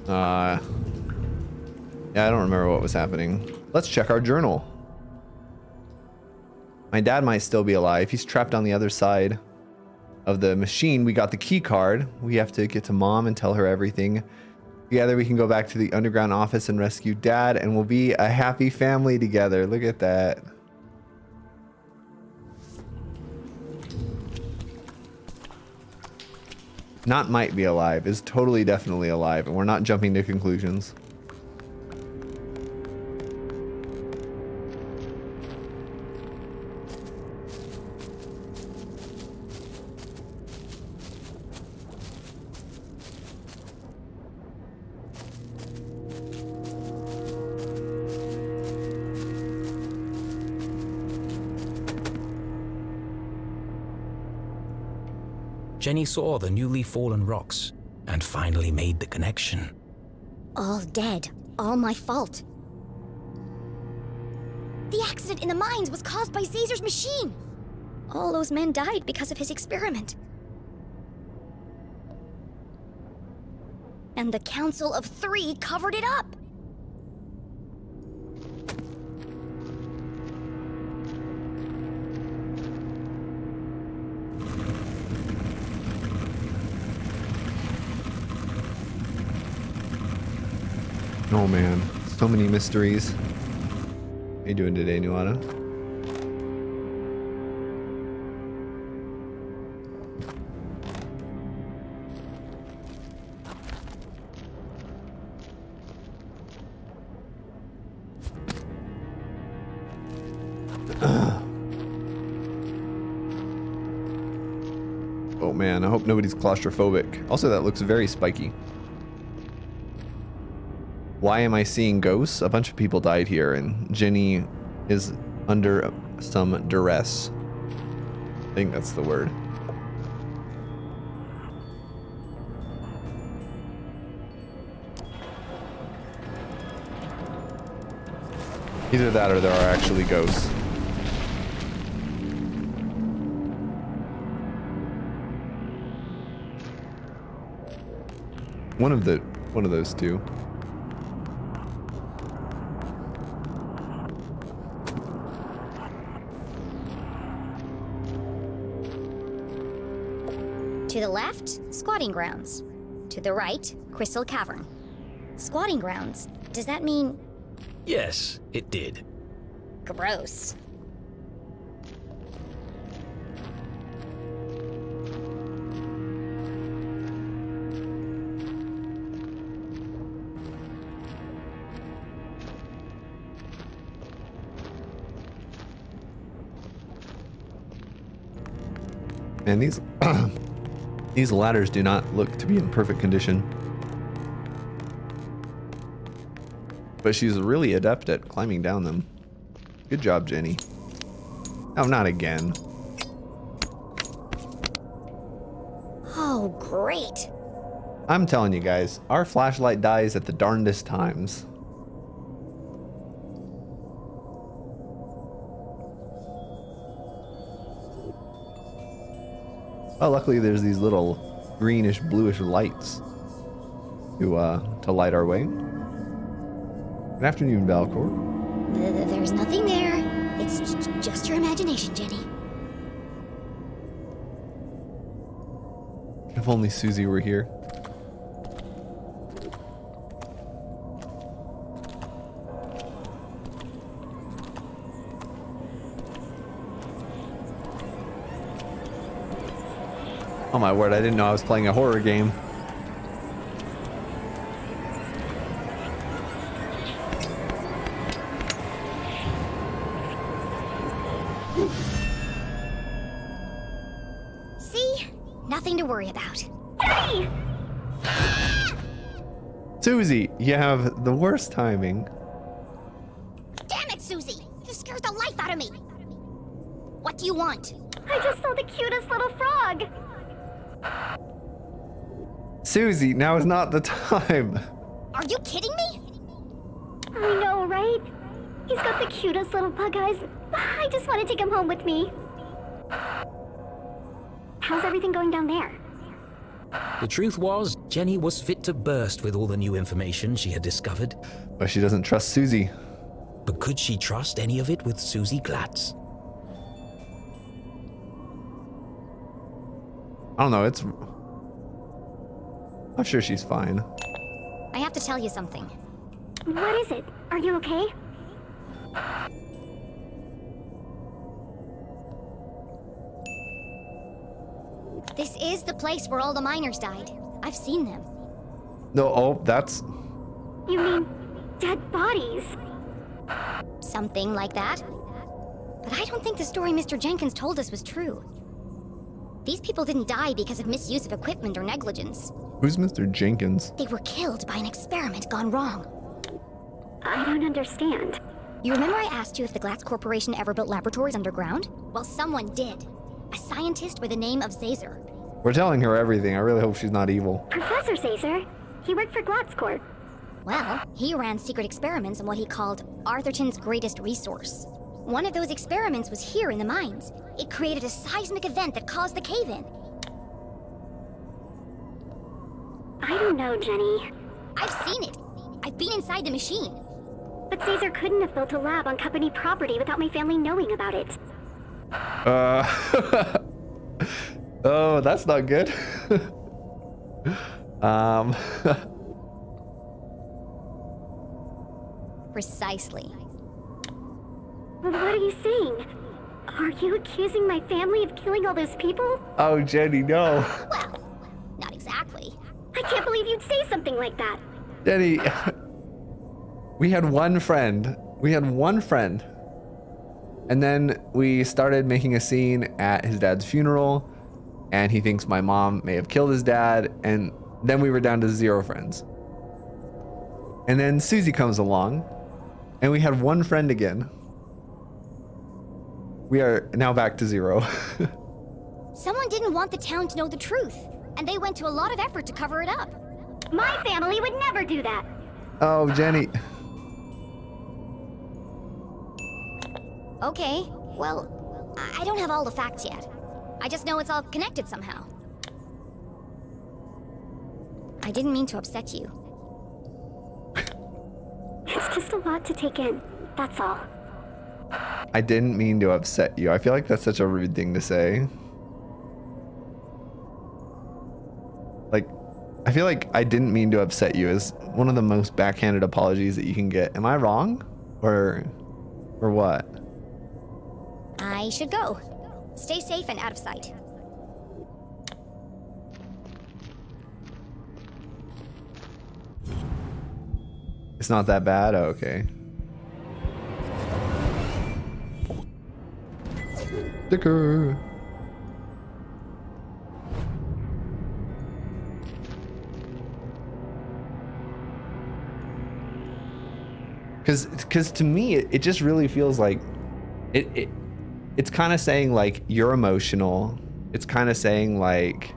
Yeah, I don't remember what was happening. Let's check our journal. My dad might still be alive. He's trapped on the other side of the machine. We got the key card. We have to get to mom and tell her everything. Together we can go back to the underground office and rescue dad, and we'll be a happy family together. Look at that. Not might be alive, is totally definitely alive, and we're not jumping to conclusions. Jenny saw the newly fallen rocks and finally made the connection. All dead. All my fault. The accident in the mines was caused by Caesar's machine. All those men died because of his experiment. And the Council of Three covered it up. Oh man, so many mysteries. How you doing today, Nuana? Oh man, I hope nobody's claustrophobic. Also, that looks very spiky. Why am I seeing ghosts? A bunch of people died here, and Jenny is under some duress. I think that's the word. Either that or there are actually ghosts. One of those two. To the left, squatting grounds. To the right, crystal cavern. Squatting grounds? Does that mean... Yes, it did. Gross. And these these ladders do not look to be in perfect condition. But she's really adept at climbing down them. Good job, Jenny. Oh, not again. Oh, great. I'm telling you guys, our flashlight dies at the darndest times. Oh, luckily there's these little greenish, bluish lights to light our way. Good afternoon, Valcor. There's nothing there. It's just your imagination, Jenny. If only Susie were here. Oh my word, I didn't know I was playing a horror game. See? Nothing to worry about. Jenny! Susie, you have the worst timing. Damn it, Susie! You scared the life out of me! What do you want? I just saw the cutest little frog. Susie, now is not the time. Are you kidding me? I know, right? He's got the cutest little bug eyes. I just want to take him home with me. How's everything going down there? The truth was, Jenny was fit to burst with all the new information she had discovered. But she doesn't trust Susie. But could she trust any of it with Susie Glatz? I don't know, I'm sure she's fine. I have to tell you something. What is it? Are you okay? This is the place where all the miners died. I've seen them. No, oh, that's... You mean dead bodies? Something like that. But I don't think the story Mr. Jenkins told us was true. These people didn't die because of misuse of equipment or negligence. Who's Mr. Jenkins? They were killed by an experiment gone wrong. I don't understand. You remember I asked you if the Glatz Corporation ever built laboratories underground? Well, someone did. A scientist with the name of Zazer. We're telling her everything. I really hope she's not evil. Professor Zazer? He worked for Glatz Corp. Well, he ran secret experiments on what he called Arthurton's greatest resource. One of those experiments was here in the mines. It created a seismic event that caused the cave-in. I don't know, Jenny. I've seen it. I've been inside the machine. But Zazer couldn't have built a lab on company property without my family knowing about it. Oh, that's not good. Precisely. What are you saying? Are you accusing my family of killing all those people? Oh, Jenny, no. Well, not exactly. I can't believe you'd say something like that. Jenny, we had one friend. And then we started making a scene at his dad's funeral, and he thinks my mom may have killed his dad, and then we were down to 0 friends. And then Susie comes along, and we had one friend again. We are now back to 0. Someone didn't want the town to know the truth, and they went to a lot of effort to cover it up. My family would never do that. Oh, Jenny. Okay, well, I don't have all the facts yet. I just know it's all connected somehow. I didn't mean to upset you. It's just a lot to take in, that's all. I didn't mean to upset you. I feel like that's such a rude thing to say. Like, I feel like I didn't mean to upset you is one of the most backhanded apologies that you can get. Am I wrong? Or what? I should go. Stay safe and out of sight. It's not that bad? Oh, okay. Sticker. Because to me, it just really feels like it's kind of saying like you're emotional. It's kind of saying like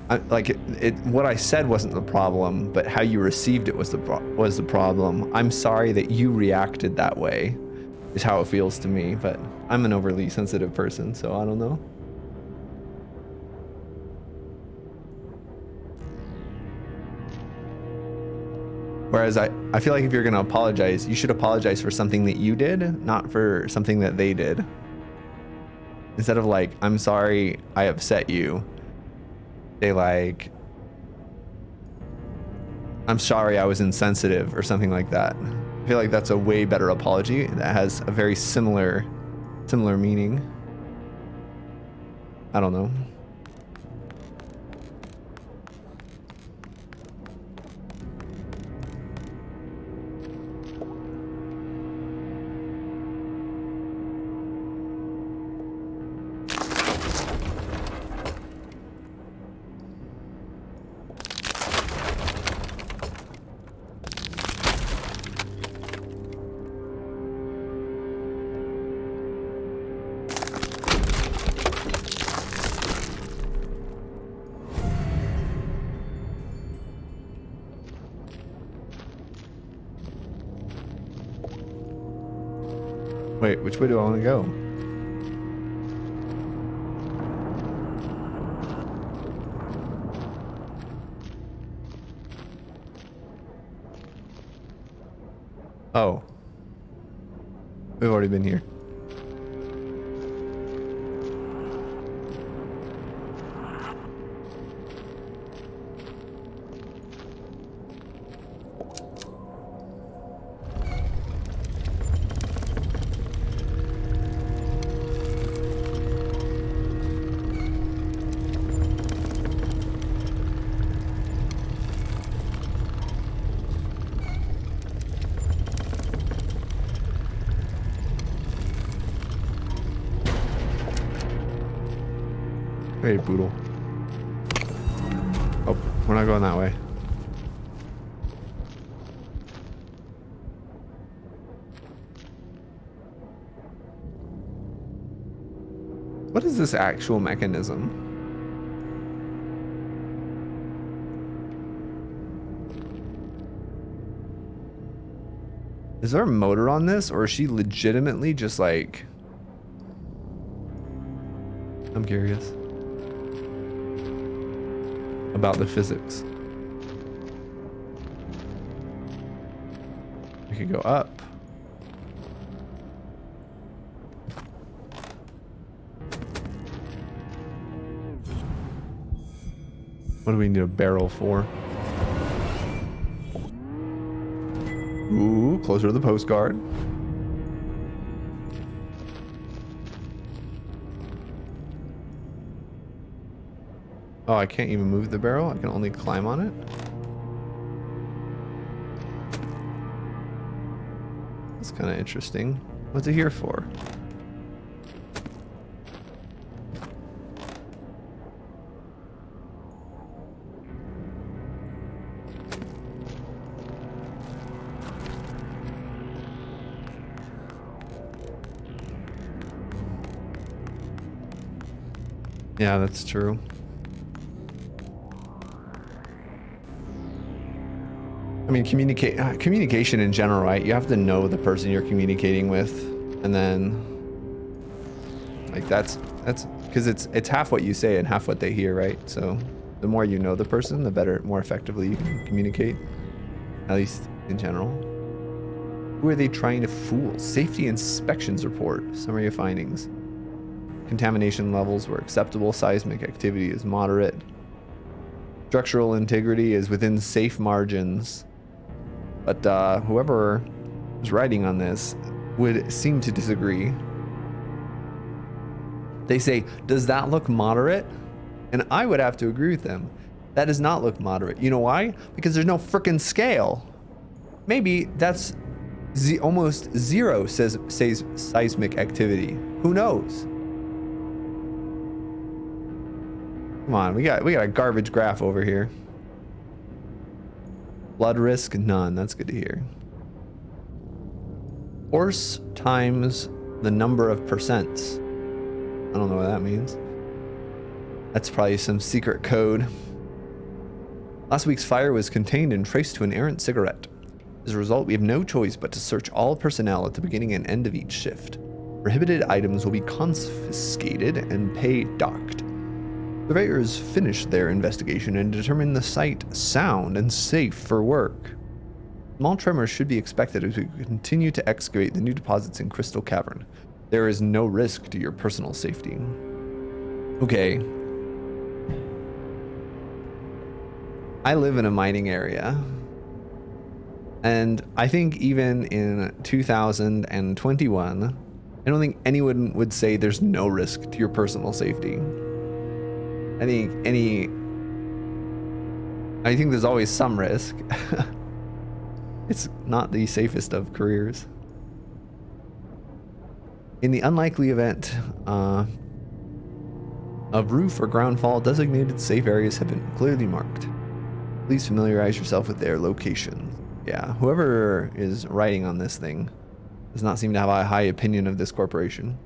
what I said wasn't the problem, but how you received it was the problem. I'm sorry that you reacted that way, is how it feels to me. But I'm an overly sensitive person, so I don't know. Whereas I feel like if you're gonna apologize, you should apologize for something that you did, not for something that they did. Instead of like, I'm sorry I upset you, say like, I'm sorry I was insensitive or something like that. I feel like that's a way better apology that has a very similar meaning. I don't know. Wait, which way do I want to go? Oh. We've already been here. Hey, Boodle. Oh, we're not going that way. What is this actual mechanism? Is there a motor on this, or is she legitimately just like... I'm curious about the physics. We could go up. What do we need a barrel for? Ooh, closer to the postcard. Oh, I can't even move the barrel. I can only climb on it. That's kind of interesting. What's it here for? Yeah, that's true. I mean, communication in general, right? You have to know the person you're communicating with, and then like that's because it's half what you say and half what they hear, right? So the more you know the person, the better, more effectively you can communicate, at least in general. Who are they trying to fool? Safety inspections report. Summary of findings. Contamination levels were acceptable. Seismic activity is moderate. Structural integrity is within safe margins. But whoever is writing on this would seem to disagree. They say, does that look moderate? And I would have to agree with them. That does not look moderate. You know why? Because there's no frickin' scale. Maybe that's almost zero, says seismic activity. Who knows? Come on, we got a garbage graph over here. Blood risk, none. That's good to hear. Horse times the number of percents. I don't know what that means. That's probably some secret code. Last week's fire was contained and traced to an errant cigarette. As a result, we have no choice but to search all personnel at the beginning and end of each shift. Prohibited items will be confiscated and pay docked. Surveyors finished their investigation and determined the site sound and safe for work. Small tremors should be expected as we continue to excavate the new deposits in Crystal Cavern. There is no risk to your personal safety. Okay. I live in a mining area. And I think even in 2021, I don't think anyone would say there's no risk to your personal safety. I think there's always some risk. It's not the safest of careers. In the unlikely event of roof or ground fall, designated safe areas have been clearly marked. Please familiarize yourself with their location. Yeah, whoever is writing on this thing does not seem to have a high opinion of this corporation.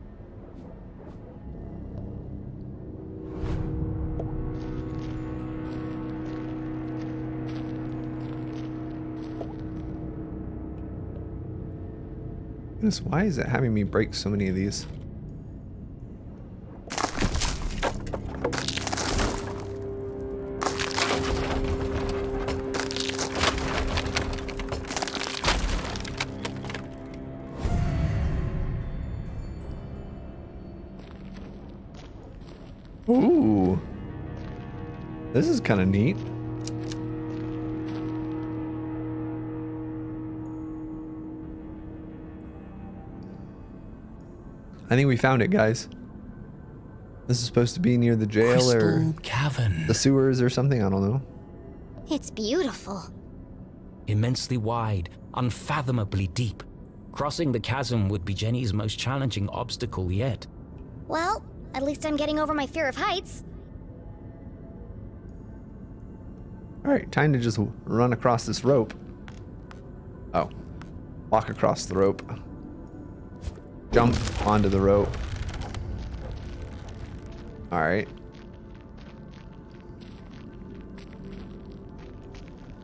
Goodness, why is it having me break so many of these? Ooh. This is kind of neat. I think we found it, guys. This is supposed to be near the jail or Crystal cavern. the sewers or something. I don't know. It's beautiful. Immensely wide, unfathomably deep. Crossing the chasm would be Jenny's most challenging obstacle yet. Well, at least I'm getting over my fear of heights. All right, time to just run across this rope. Oh, walk across the rope. Jump onto the rope. All right.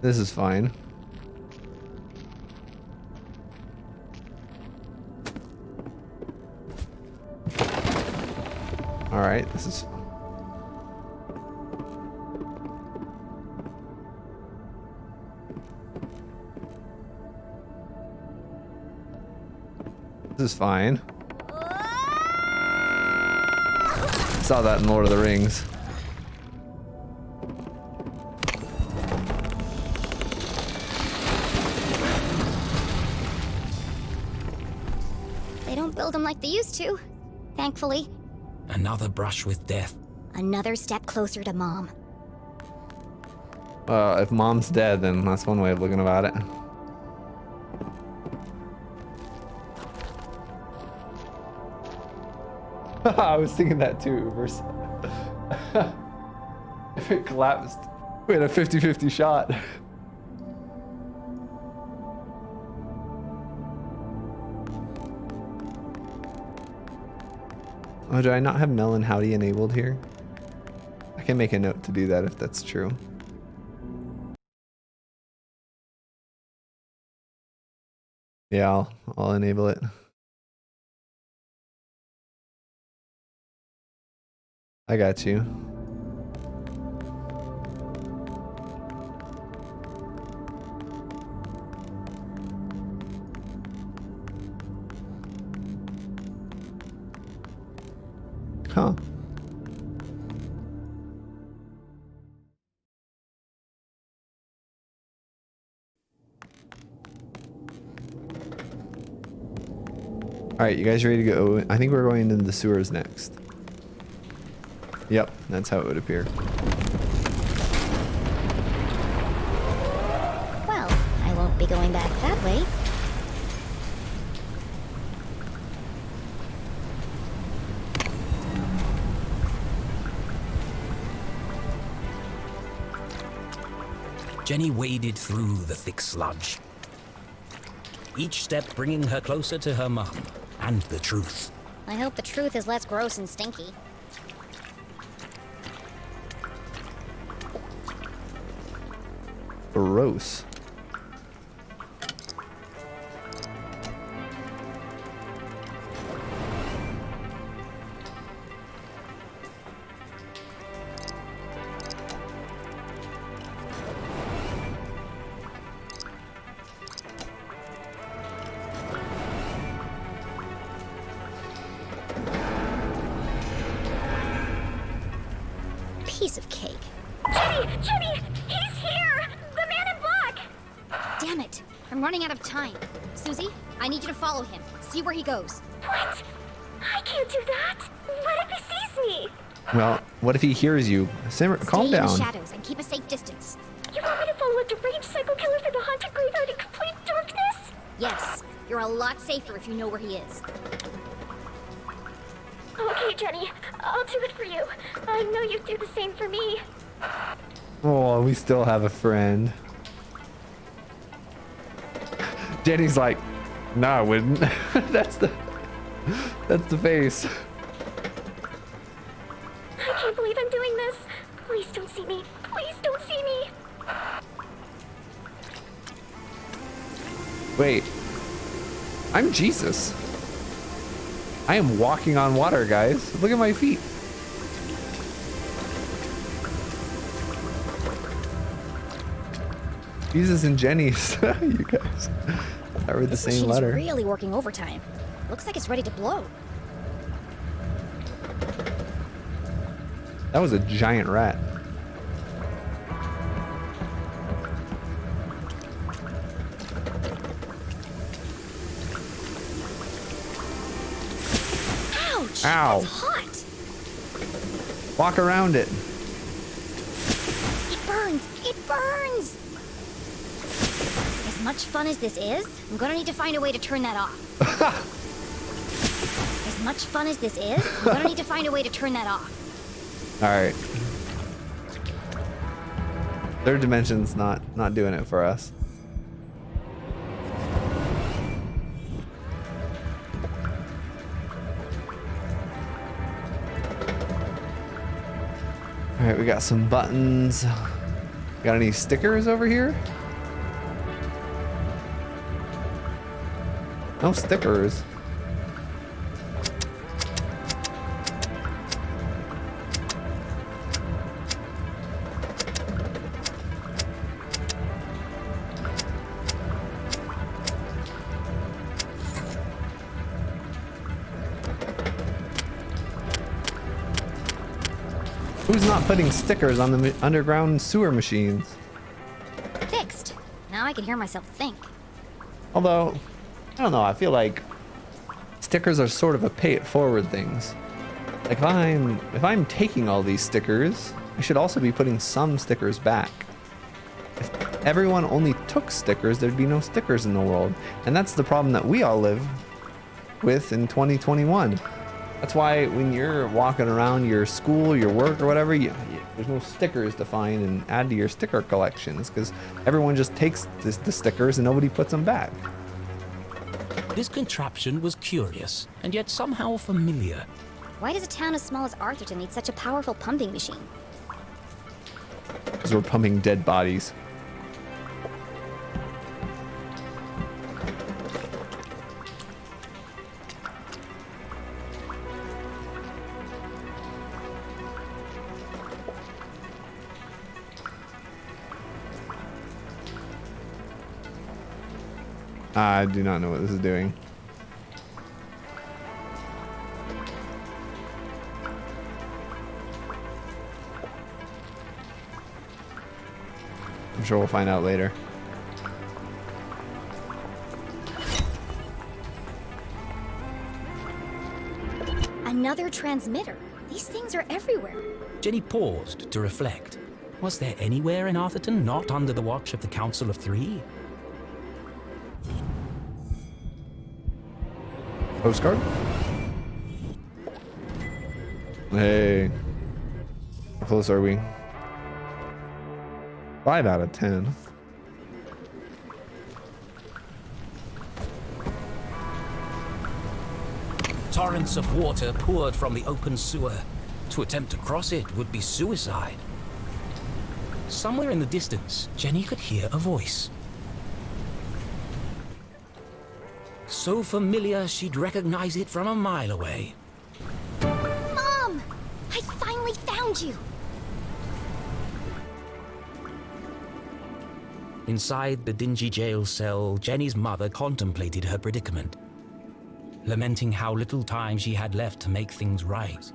This is fine. All right, this is... This is fine. Saw that in Lord of the Rings. They don't build them like they used to, thankfully. Another brush with death. Another step closer to Mom. If Mom's dead, then that's one way of looking about it. I was thinking that too. If it collapsed, we had a 50-50 shot. Oh, do I not have Melyn Howdy enabled here? I can make a note to do that if that's true. Yeah, I'll enable it. I got you. Huh. All right, you guys ready to go? I think we're going into the sewers next. Yep, that's how it would appear. Well, I won't be going back that way. Jenny waded through the thick sludge. Each step bringing her closer to her mum and the truth. I hope the truth is less gross and stinky. Gross. Piece of cake. Jenny! He's here! The man in black! Damn it! I'm running out of time. Susie, I need you to follow him. See where he goes. What? I can't do that! What if he sees me? Well, what if he hears you? Simmer, calm Stay in down. the shadows and keep a safe distance. You want me to follow a deranged psycho killer through the haunted graveyard in complete darkness? Yes, you're a lot safer if you know where he is. Okay, Jenny, I'll do it for you. I know you'd do the same for me. Oh, we still have a friend. Jenny's like, no, I wouldn't. that's the face. I can't believe I'm doing this. Please don't see me. Please don't see me. Wait, I'm Jesus. I am walking on water, guys. Look at my feet. Jesus and Jenny's. You guys. I read the This same machine's letter. really working overtime. Looks like it's ready to blow. That was a giant rat. Ouch! Ow. That's hot! Walk around it. It burns! It burns! As much fun as this is, I'm gonna need to find a way to turn that off. As much fun as this is, I'm gonna need to find a way to turn that off. Alright. Third dimension's not doing it for us. Alright, we got some buttons. Got any stickers over here? No stickers. Who's not putting stickers on the underground sewer machines? Fixed. Now I can hear myself think. Although, I don't know, I feel like stickers are sort of a pay it forward things. Like if I'm taking all these stickers, I should also be putting some stickers back. If everyone only took stickers, there'd be no stickers in the world. And that's the problem that we all live with in 2021. That's why when you're walking around your school, your work, or whatever, there's no stickers to find and add to your sticker collections because everyone just takes the stickers and nobody puts them back. This contraption was curious, and yet somehow familiar. Why does a town as small as Arthurton need such a powerful pumping machine? Because we're pumping dead bodies. I do not know what this is doing. I'm sure we'll find out later. Another transmitter. These things are everywhere. Jenny paused to reflect. Was there anywhere in Arthurton not under the watch of the Council of Three? Postcard? Hey. How close are we? 5 out of 10. Torrents of water poured from the open sewer. To attempt to cross it would be suicide. Somewhere in the distance, Jenny could hear a voice. So familiar she'd recognize it from a mile away. Mom! I finally found you! Inside the dingy jail cell, Jenny's mother contemplated her predicament, lamenting how little time she had left to make things right.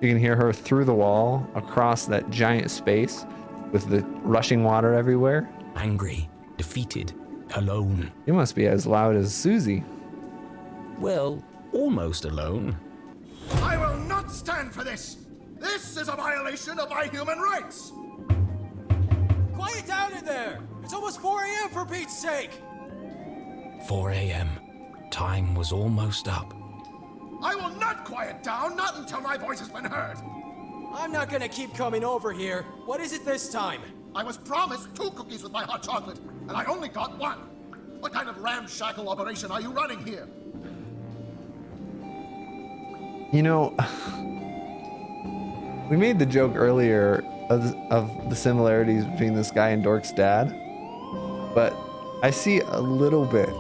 You can hear her through the wall across that giant space with the rushing water everywhere. Angry, defeated, alone. You must be as loud as Susie. Well, almost alone. I will not stand for this! This is a violation of my human rights! Quiet down in there! It's almost 4 a.m. for Pete's sake! 4 a.m. Time was almost up. I will not quiet down, not until my voice has been heard! I'm not gonna keep coming over here. What is it this time? I was promised 2 cookies with my hot chocolate, and I only got 1. What kind of ramshackle operation are you running here? You know, we made the joke earlier of the similarities between this guy and Dork's dad, but I see a little bit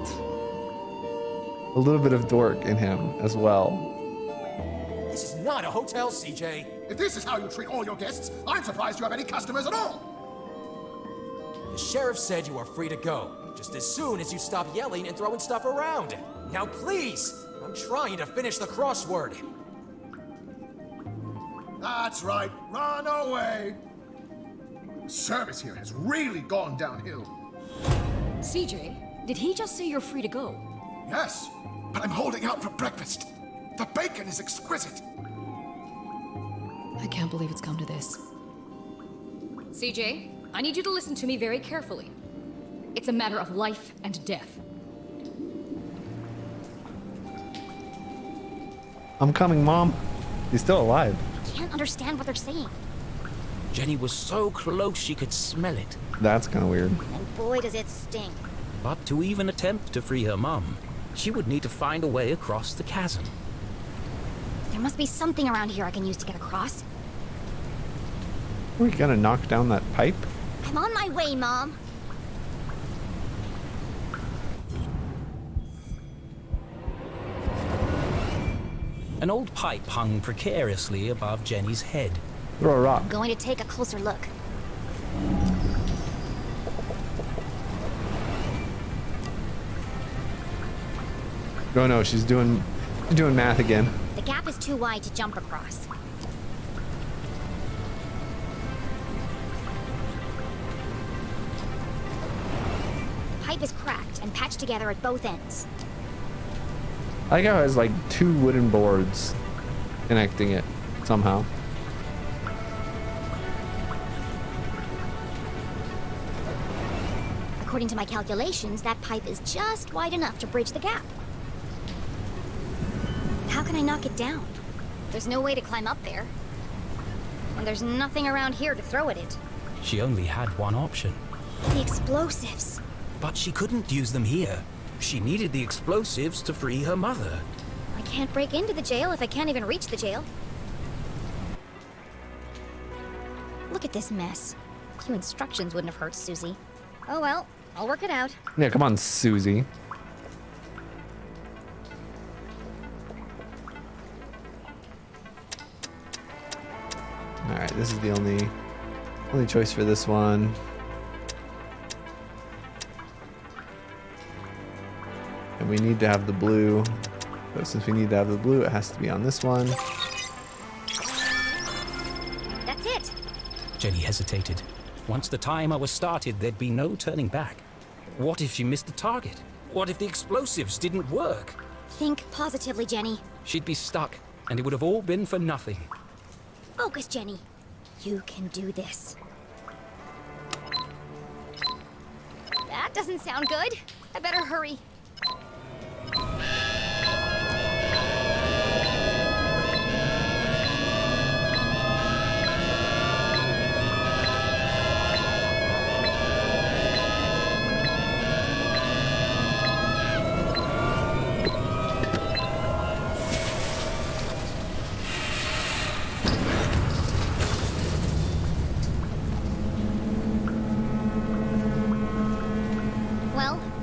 of Dork in him as well. This is not a hotel, CJ. If this is how you treat all your guests, I'm surprised you have any customers at all! The sheriff said you are free to go, just as soon as you stop yelling and throwing stuff around. Now please, I'm trying to finish the crossword. That's right, run away. Service here has really gone downhill. CJ, did he just say you're free to go? Yes, but I'm holding out for breakfast. The bacon is exquisite. I can't believe it's come to this. CJ, I need you to listen to me very carefully. It's a matter of life and death. I'm coming, Mom. He's still alive. I can't understand what they're saying. Jenny was so close she could smell it. That's kind of weird. And boy, does it stink. But to even attempt to free her mum, she would need to find a way across the chasm. There must be something around here I can use to get across. Are we gonna knock down that pipe? I'm on my way, Mom. An old pipe hung precariously above Jenny's head. Throw a rock. I'm going to take a closer look. Oh no, she's doing math again. The gap is too wide to jump across. The pipe is cracked and patched together at both ends. I like how it has like 2 wooden boards connecting it somehow. According to my calculations, that pipe is just wide enough to bridge the gap. How can I knock it down? There's no way to climb up there. And there's nothing around here to throw at it. She only had one option. The explosives. But she couldn't use them here. She needed the explosives to free her mother. I can't break into the jail if I can't even reach the jail. Look at this mess. A few instructions wouldn't have hurt Susie. Oh well, I'll work it out. Yeah, come on, Susie. Alright, this is the only choice for this one. And we need to have the blue. So since we need to have the blue, it has to be on this one. That's it. Jenny hesitated. Once the timer was started, there'd be no turning back. What if she missed the target? What if the explosives didn't work? Think positively, Jenny. She'd be stuck, and it would have all been for nothing. Focus, Jenny. You can do this. That doesn't sound good. I better hurry.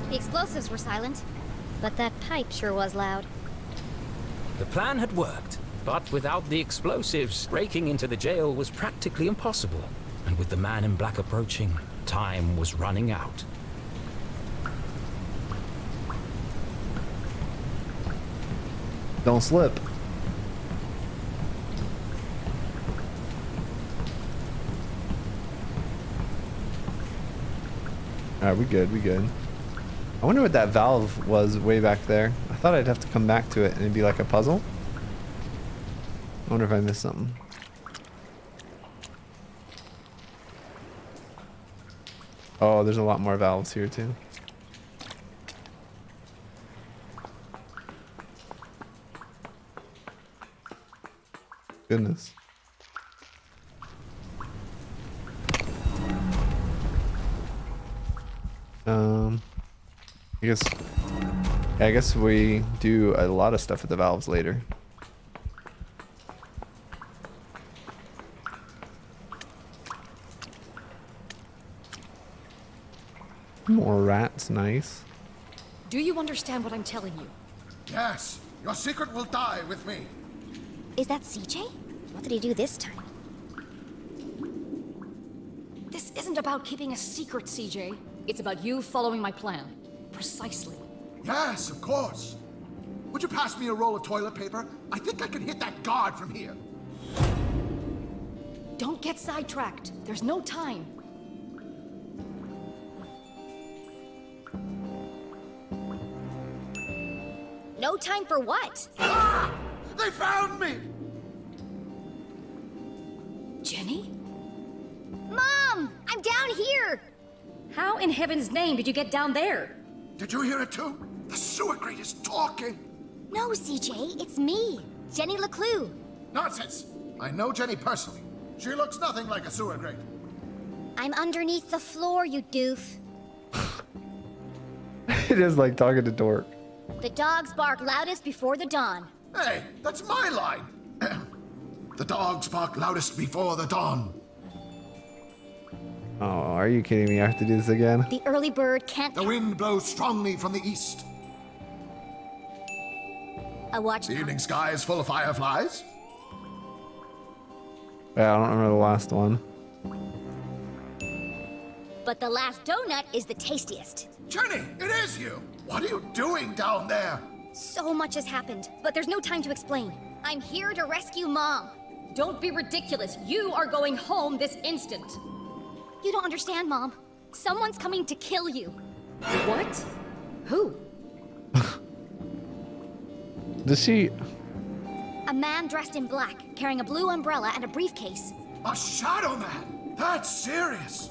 Explosives were silent, but that pipe sure was loud. The plan had worked, but without the explosives, breaking into the jail was practically impossible. And with the man in black approaching, time was running out. Don't slip. Alright, we good. I wonder what that valve was way back there. I thought I'd have to come back to it and it'd be like a puzzle. I wonder if I missed something. Oh, there's a lot more valves here too. Goodness. I guess we do a lot of stuff with the valves later. More rats, nice. Do you understand what I'm telling you? Yes, your secret will die with me. Is that CJ? What did he do this time? This isn't about keeping a secret, CJ. It's about you following my plan. Precisely. Yes, of course. Would you pass me a roll of toilet paper? I think I can hit that guard from here. Don't get sidetracked. There's no time. No time for what? Ah! They found me! Jenny? Mom! I'm down here! How in heaven's name did you get down there? Did you hear it too? The sewer grate is talking! No, CJ, it's me, Jenny LeClue. Nonsense! I know Jenny personally. She looks nothing like a sewer grate. I'm underneath the floor, you doof. It is like talking to Dork. The dogs bark loudest before the dawn. Hey, that's my line! The dogs bark loudest before the dawn. Oh, are you kidding me? I have to do this again? The early bird can't... The wind blows strongly from the east. I watched... The evening sky is full of fireflies. Yeah, I don't remember the last one. But the last donut is the tastiest. Jenny, it is you! What are you doing down there? So much has happened, but there's no time to explain. I'm here to rescue Mom. Don't be ridiculous. You are going home this instant. You don't understand, Mom. Someone's coming to kill you. What? Who? Does she... A man dressed in black, carrying a blue umbrella and a briefcase. A shadow man? That's serious.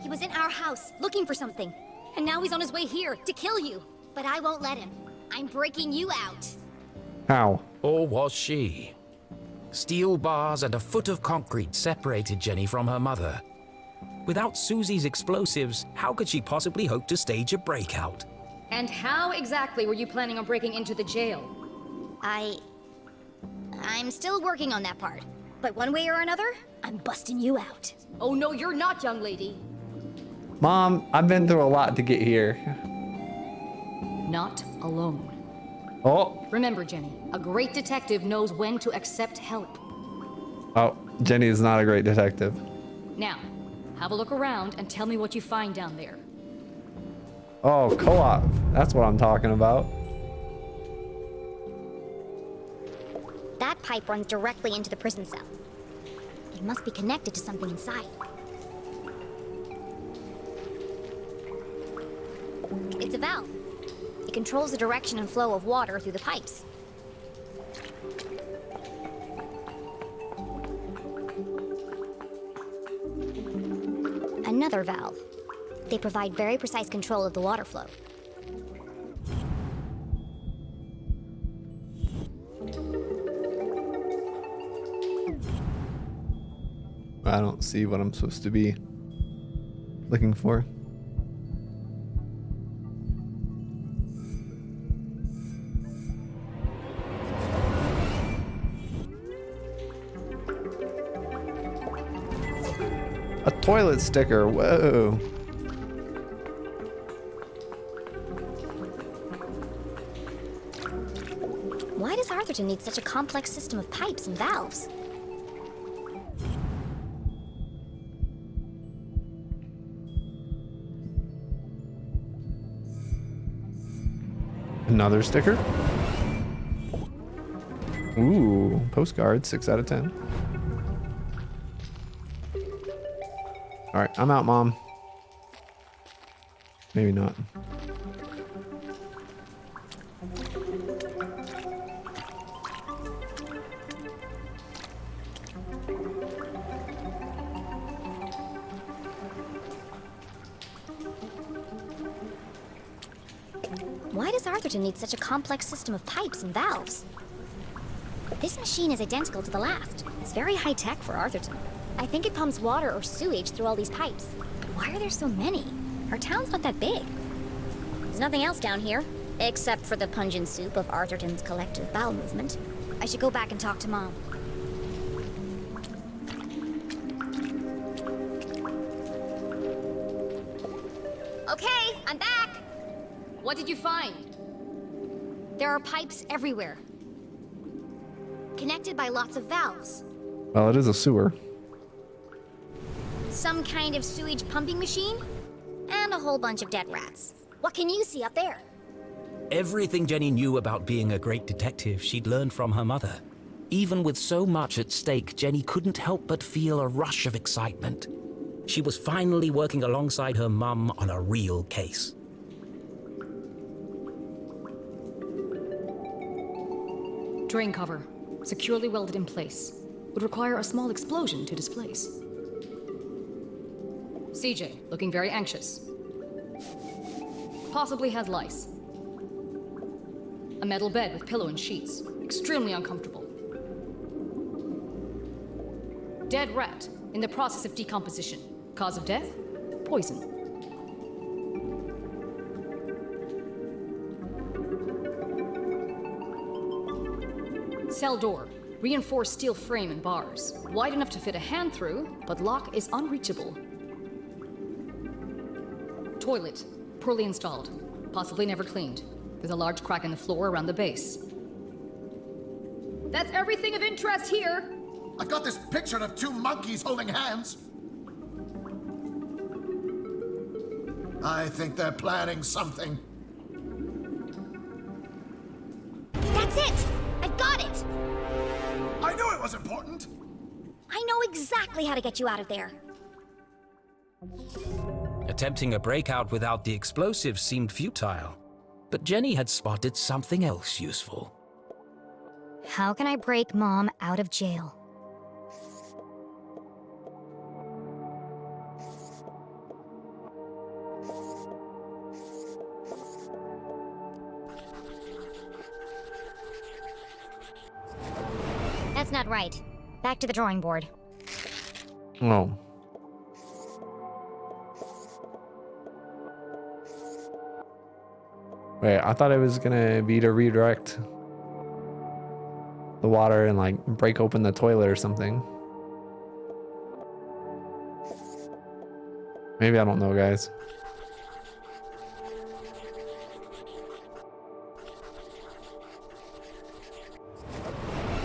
He was in our house, looking for something. And now he's on his way here, to kill you. But I won't let him. I'm breaking you out. How? Or was she? Steel bars and a foot of concrete separated Jenny from her mother. Without Susie's explosives, how could she possibly hope to stage a breakout? And how exactly were you planning on breaking into the jail? I'm still working on that part. But one way or another, I'm busting you out. Oh no, you're not, young lady. Mom, I've been through a lot to get here. Not alone. Oh. Remember, Jenny, a great detective knows when to accept help. Oh, Jenny is not a great detective. Now, have a look around and tell me what you find down there. Oh, co-op. That's what I'm talking about. That pipe runs directly into the prison cell. It must be connected to something inside. It's a valve. It controls the direction and flow of water through the pipes. Another valve. They provide very precise control of the water flow. I don't see what I'm supposed to be looking for. A toilet sticker, whoa. Why does Arthurton need such a complex system of pipes and valves? Another sticker. Ooh, postcard, 6 out of 10. All right, I'm out, Mom. Maybe not. Why does Arthurton need such a complex system of pipes and valves? This machine is identical to the last. It's very high-tech for Arthurton. I think it pumps water or sewage through all these pipes. But why are there so many? Our town's not that big. There's nothing else down here, except for the pungent soup of Arthurton's collective bowel movement. I should go back and talk to Mom. Okay, I'm back! What did you find? There are pipes everywhere, connected by lots of valves. Well, it is a sewer. Some kind of sewage pumping machine, and a whole bunch of dead rats. What can you see up there? Everything Jenny knew about being a great detective she'd learned from her mother. Even with so much at stake, Jenny couldn't help but feel a rush of excitement. She was finally working alongside her mum on a real case. Drain cover, securely welded in place. Would require a small explosion to displace. CJ, looking very anxious. Possibly has lice. A metal bed with pillow and sheets. Extremely uncomfortable. Dead rat, in the process of decomposition. Cause of death? Poison. Cell door. Reinforced steel frame and bars. Wide enough to fit a hand through, but lock is unreachable. Toilet. Poorly installed. Possibly never cleaned. There's a large crack in the floor around the base. That's everything of interest here! I've got this picture of two monkeys holding hands. I think they're planning something. That's it! I've got it! I knew it was important! I know exactly how to get you out of there. Attempting a breakout without the explosives seemed futile, but Jenny had spotted something else useful. How can I break Mom out of jail? That's not right. Back to the drawing board. Oh. Wait, I thought it was gonna be to redirect the water and like break open the toilet or something. Maybe I don't know, guys.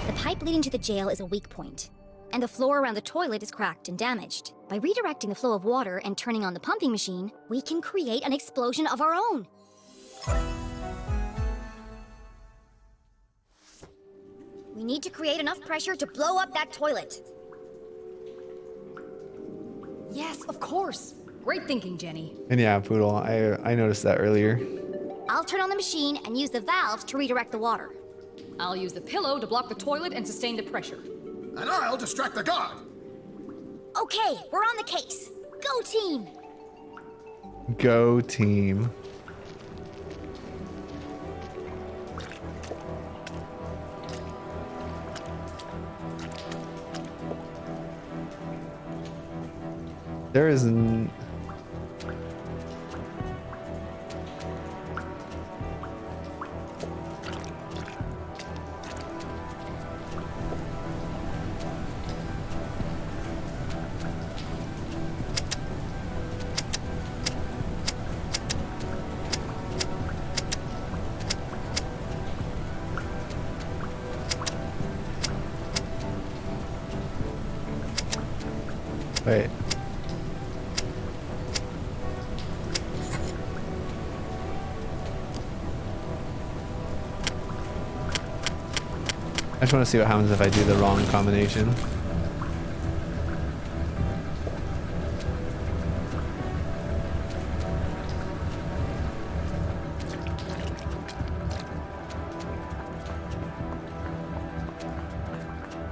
The pipe leading to the jail is a weak point, and the floor around the toilet is cracked and damaged. By redirecting the flow of water and turning on the pumping machine, we can create an explosion of our own. We need to create enough pressure to blow up that toilet. Yes, of course. Great thinking, Jenny. And yeah, Poodle, I noticed that earlier. I'll turn on the machine and use the valves to redirect the water. I'll use the pillow to block the toilet and sustain the pressure. And I'll distract the guard. Okay, we're on the case. Go team! Go team. There is wait. I just want to see what happens if I do the wrong combination.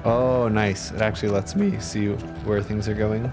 Oh, nice. It actually lets me see where things are going.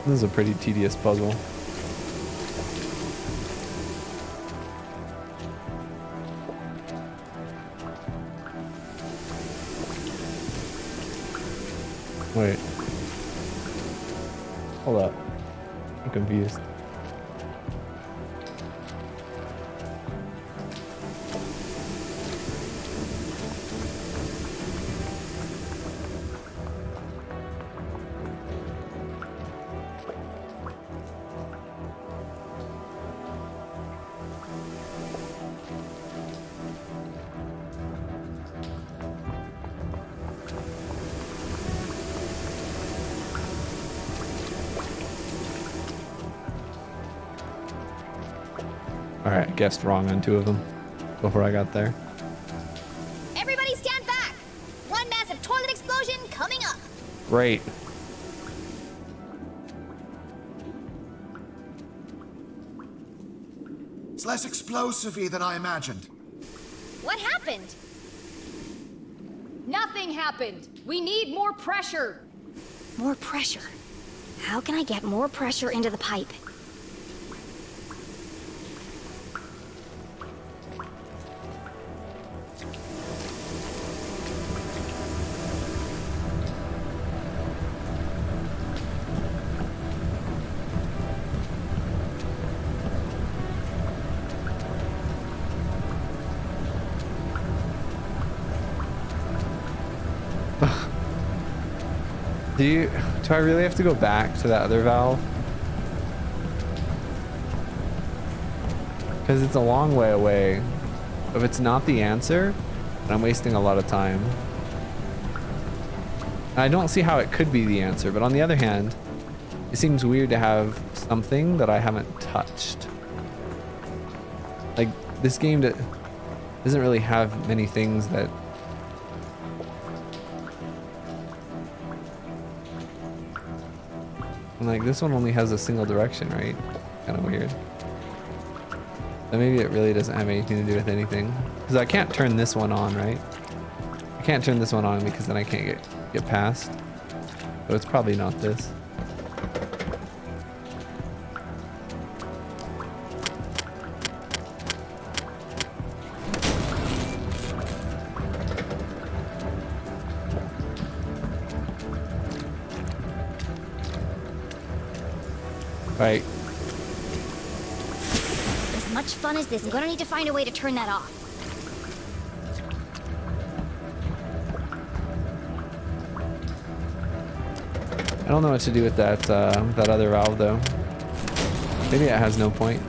This is a pretty tedious puzzle. Wait. Hold up. I'm confused. Alright, guessed wrong on 2 of them before I got there. Everybody stand back! One massive toilet explosion coming up! Great. It's less explosive-y than I imagined. What happened? Nothing happened. We need more pressure. More pressure. How can I get more pressure into the pipe? Do I really have to go back to that other valve? Because it's a long way away. If it's not the answer, then I'm wasting a lot of time. And I don't see how it could be the answer, but on the other hand, it seems weird to have something that I haven't touched. Like, this game doesn't really have many things that... And like, this one only has a single direction, right? Kind of weird. So maybe it really doesn't have anything to do with anything. Because I can't turn this one on, right? I can't turn this one on because then I can't get past. So it's probably not this. Right. As much fun as this, I'm gonna need to find a way to turn that off. I don't know what to do with that that other valve though. Maybe it has no point.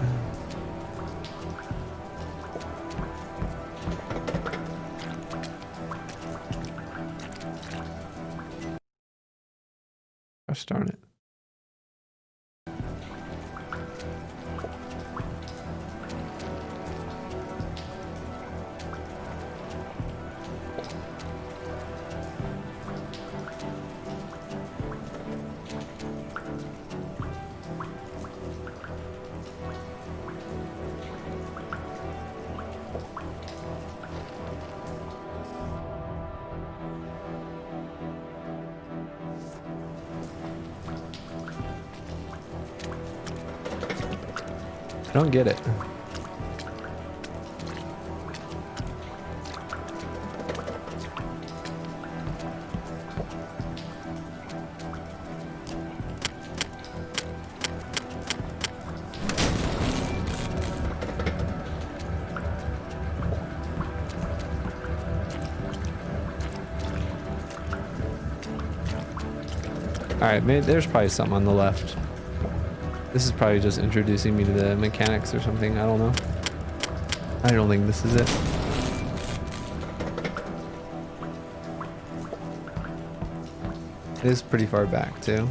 Gosh darn it. I don't get it. All right, maybe there's probably something on the left. This is probably just introducing me to the mechanics or something. I don't know. I don't think this is it. It is pretty far back too.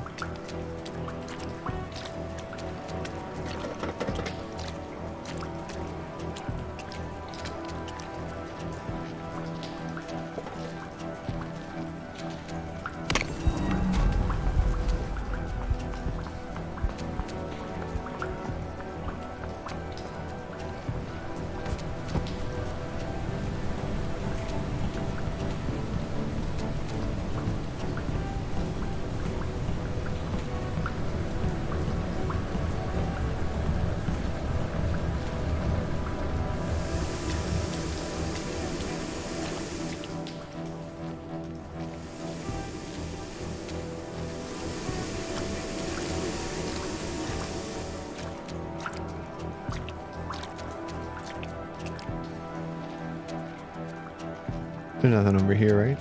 There's nothing over here, right?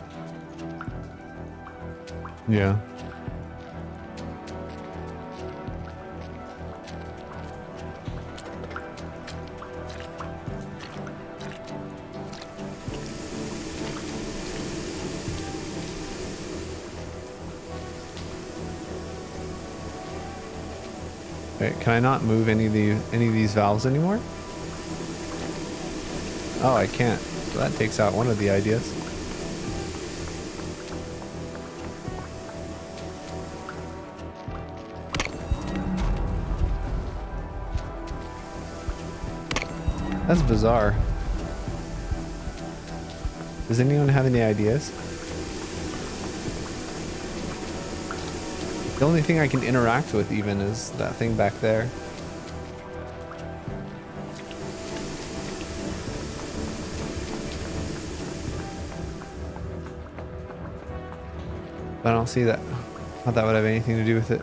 Yeah. Wait, can I not move any of these valves anymore? Oh, I can't. So that takes out one of the ideas. That's bizarre. Does anyone have any ideas? The only thing I can interact with even is that thing back there. I don't see that. Thought that would have anything to do with it.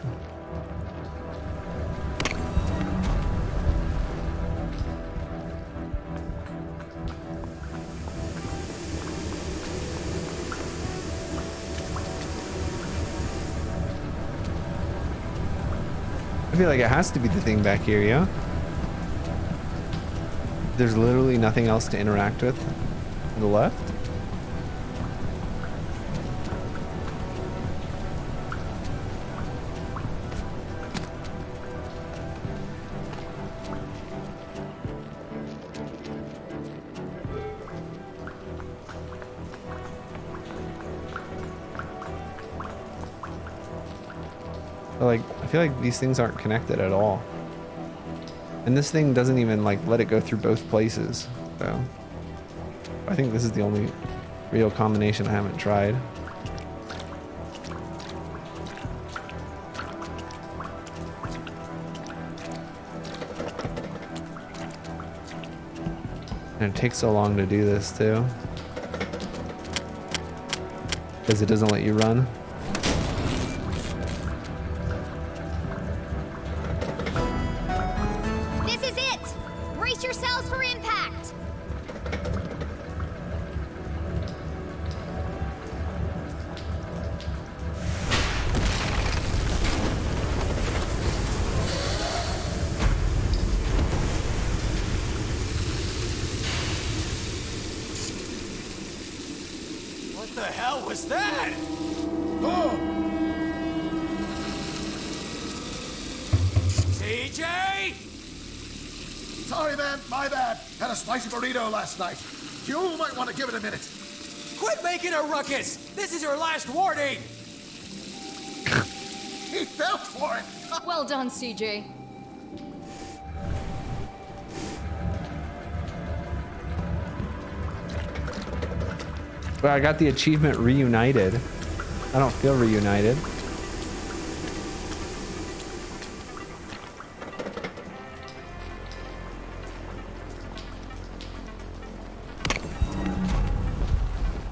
I feel like it has to be the thing back here, yeah? There's literally nothing else to interact with to the left. Like, I feel like these things aren't connected at all. And this thing doesn't even like let it go through both places. So I think this is the only real combination I haven't tried. And it takes so long to do this too. Because it doesn't let you run. What the hell was that? Oh! TJ? Sorry, man. My bad. Had a spicy burrito last night. You might want to give it a minute. Quit making a ruckus! This is your last warning! He fell for it. Well done, CJ. Well, I got the achievement reunited. I don't feel reunited.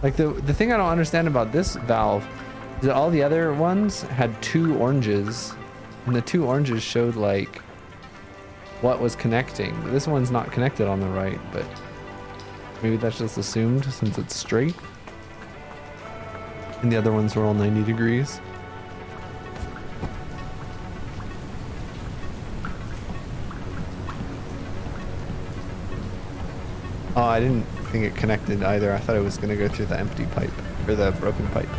Like the thing I don't understand about this valve is that all the other ones had 2 oranges, and the 2 oranges showed like what was connecting. This one's not connected on the right, but maybe that's just assumed since it's straight. And the other ones were all 90 degrees. Oh, I didn't think it connected either. I thought it was going to go through the empty pipe, or the broken pipe.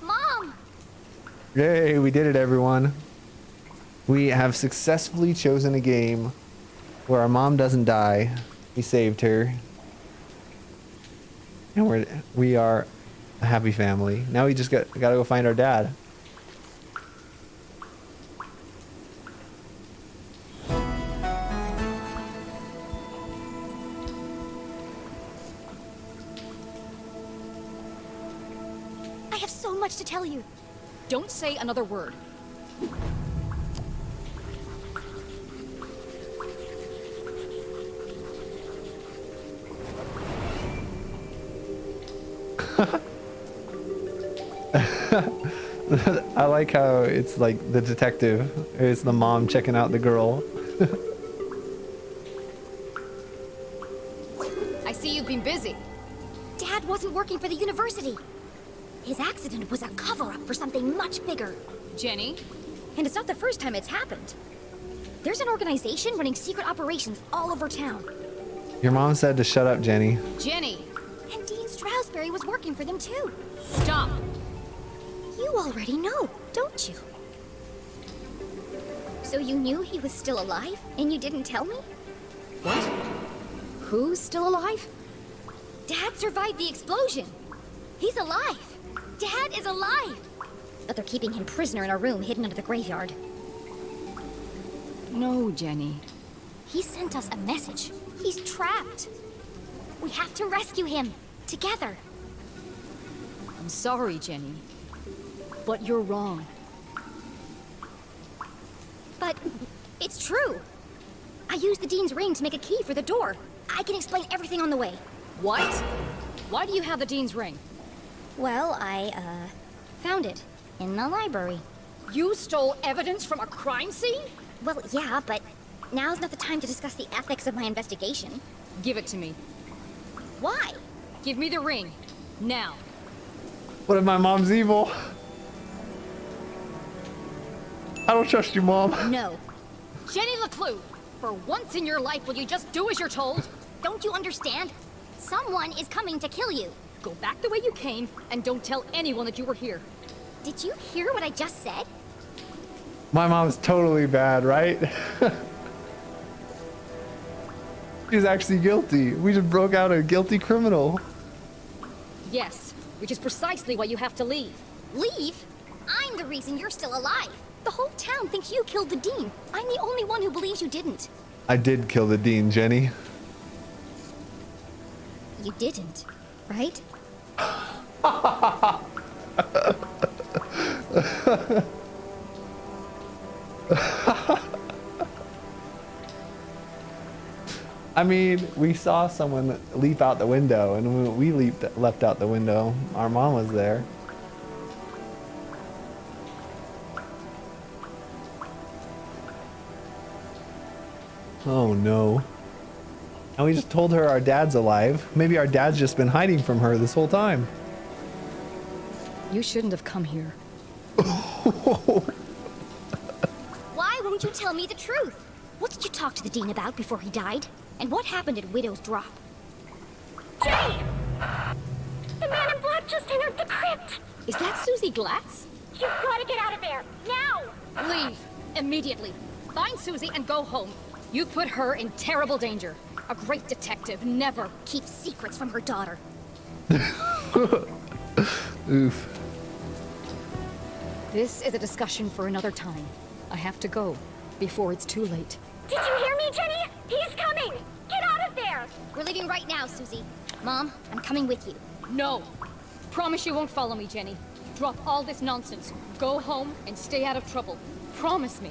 Mom! Yay, we did it, everyone. We have successfully chosen a game where our mom doesn't die. We saved her. And we are a happy family. Now we just gotta go find our dad. I have so much to tell you. Don't say another word. I like how it's like the detective. It's the mom checking out the girl. I see you've been busy. Dad wasn't working for the university. His accident was a cover-up for something much bigger. Jenny? And it's not the first time it's happened. There's an organization running secret operations all over town. Your mom said to shut up, Jenny. Jenny! And Dean Stroudsbury was working for them too. Stop! You already know, don't you? So you knew he was still alive, and you didn't tell me? What? Who's still alive? Dad survived the explosion. He's alive. Dad is alive. But they're keeping him prisoner in a room hidden under the graveyard. No, Jenny. He sent us a message. He's trapped. We have to rescue him. Together. I'm sorry, Jenny. But you're wrong. But it's true. I used the Dean's ring to make a key for the door. I can explain everything on the way. What? Why do you have the Dean's ring? Well, I found it in the library. You stole evidence from a crime scene? Well, yeah, but now's not the time to discuss the ethics of my investigation. Give it to me. Why? Give me the ring. Now. What if my mom's evil? I don't trust you, Mom. No. Jenny LeClue, for once in your life, will you just do as you're told? Don't you understand? Someone is coming to kill you. Go back the way you came, and don't tell anyone that you were here. Did you hear what I just said? My mom's totally bad, right? She's actually guilty. We just broke out a guilty criminal. Yes, which is precisely why you have to leave. Leave? I'm the reason you're still alive. The whole town thinks you killed the Dean. I'm the only one who believes you didn't. I did kill the Dean, Jenny. You didn't, right? I mean, we saw someone leap out the window, and when we left out the window, our mom was there. Oh no. And we just told her our dad's alive. Maybe our dad's just been hiding from her this whole time. You shouldn't have come here. Why won't you tell me the truth? What did you talk to the Dean about before he died? And what happened at Widow's Drop? Jenny! The man in black just entered the crypt! Is that Susie Glatz? You've got to get out of there! Now! Leave. Immediately. Find Susie and go home. You put her in terrible danger. A great detective never Keeps secrets from her daughter. Oof. This is a discussion for another time. I have to go before it's too late. Did you hear me, Jenny? He's coming! Get out of there! We're leaving right now, Susie. Mom, I'm coming with you. No. Promise you won't follow me, Jenny. Drop all this nonsense. Go home and stay out of trouble. Promise me.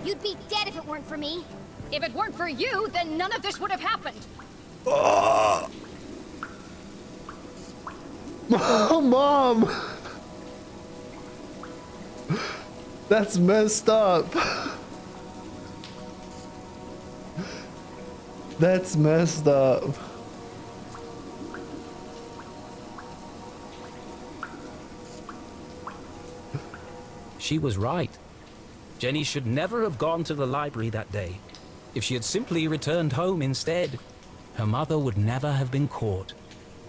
You'd be dead if it weren't for me. If it weren't for you, then none of this would have happened. Oh, Mom! That's messed up. That's messed up. She was right. Jenny should never have gone to the library that day. If she had simply returned home instead, her mother would never have been caught.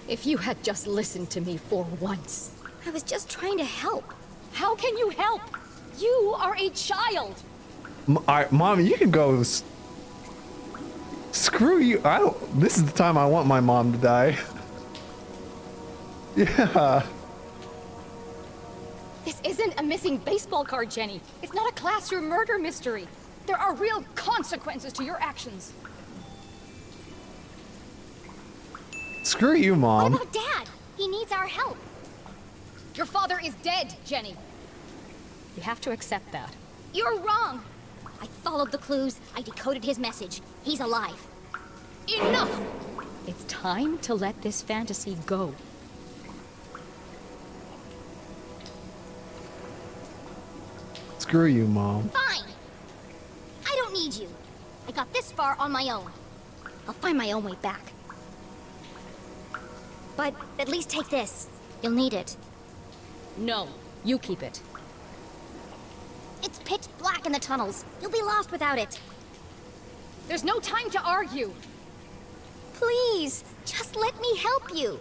If you had just listened to me for once. I was just trying to help. How can you help? You are a child. Alright, Mom, you can go. Screw you. I don't. This is the time I want my mom to die. Yeah. This isn't a missing baseball card, Jenny. It's not a classroom murder mystery. There are real consequences to your actions. Screw you, Mom. What about Dad? He needs our help. Your father is dead, Jenny. You have to accept that. You're wrong. I followed the clues. I decoded his message. He's alive. Enough! It's time to let this fantasy go. Screw you, Mom. Fine. I don't need you. I got this far on my own. I'll find my own way back. But at least take this. You'll need it. No, you keep it. It's pitch black in the tunnels. You'll be lost without it. There's no time to argue. Please, just let me help you.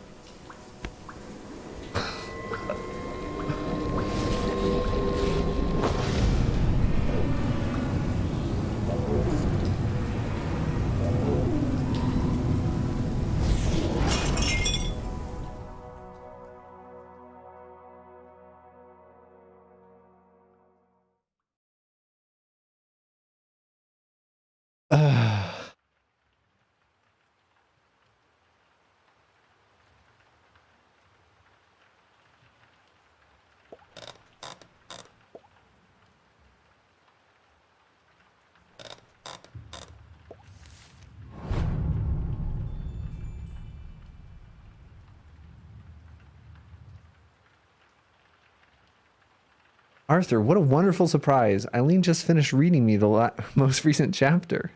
Arthur, what a wonderful surprise. Eileen just finished reading me the most recent chapter.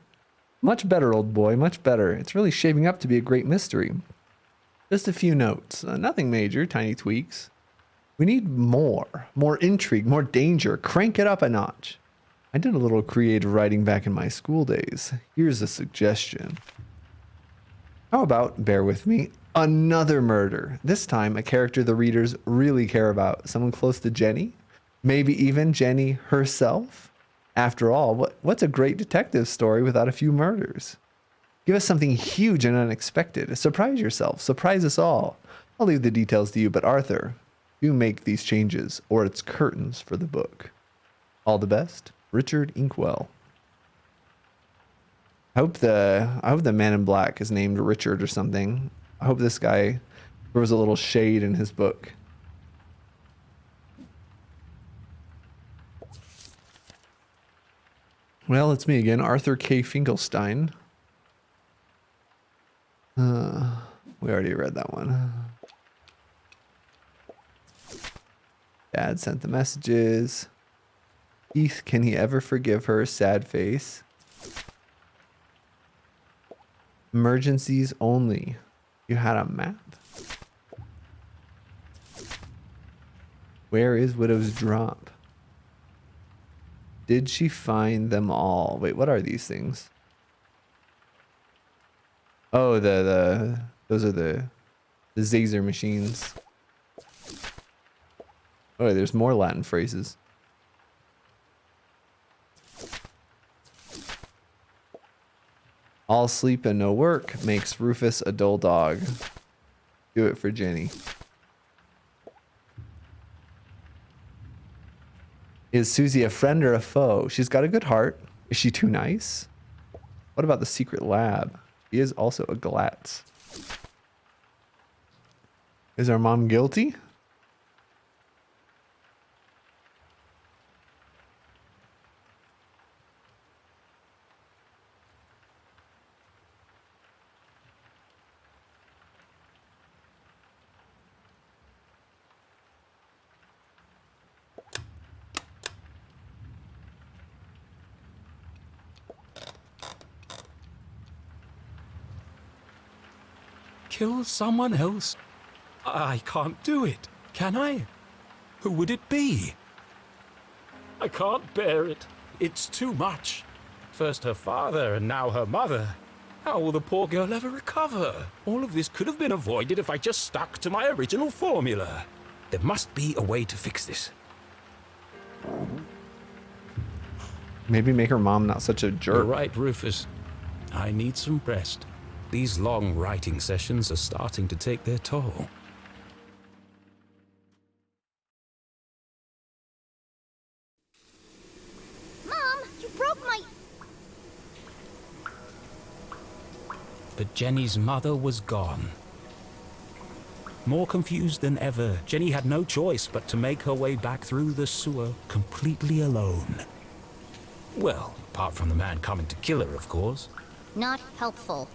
Much better, old boy, much better. It's really shaping up to be a great mystery. Just a few notes. Nothing major, tiny tweaks. We need more. More intrigue, more danger. Crank it up a notch. I did a little creative writing back in my school days. Here's a suggestion. How about, bear with me, another murder? This time, a character the readers really care about. Someone close to Jenny? Maybe even Jenny herself? After all, what's a great detective story without a few murders? Give us something huge and unexpected. Surprise yourself. Surprise us all. I'll leave the details to you, but Arthur, do make these changes, or it's curtains for the book. All the best, Richard Inkwell. I hope the man in black is named Richard or something. I hope this guy throws a little shade in his book. Well, it's me again, Arthur K. Finkelstein. We already read that one. Dad sent the messages. Keith, can he ever forgive her? Sad face. Emergencies only. You had a map. Where is Widow's Drop? Did she find them all? Wait, what are these things? Oh, those are the Zazer machines. Oh, there's more Latin phrases. All sleep and no work makes Rufus a dull dog. Do it for Jenny. Is Susie a friend or a foe? She's got a good heart. Is she too nice? What about the secret lab? She is also a Glatz. Is our mom guilty? Kill someone else? I can't do it, can I? Who would it be? I can't bear it. It's too much. First her father and now her mother. How will the poor girl ever recover? All of this could have been avoided if I just stuck to my original formula. There must be a way to fix this. Maybe make her mom not such a jerk. You're right, Rufus. I need some rest. These long writing sessions are starting to take their toll. Mom, you broke my... But Jenny's mother was gone. More confused than ever, Jenny had no choice but to make her way back through the sewer completely alone. Well, apart from the man coming to kill her, of course. Not helpful.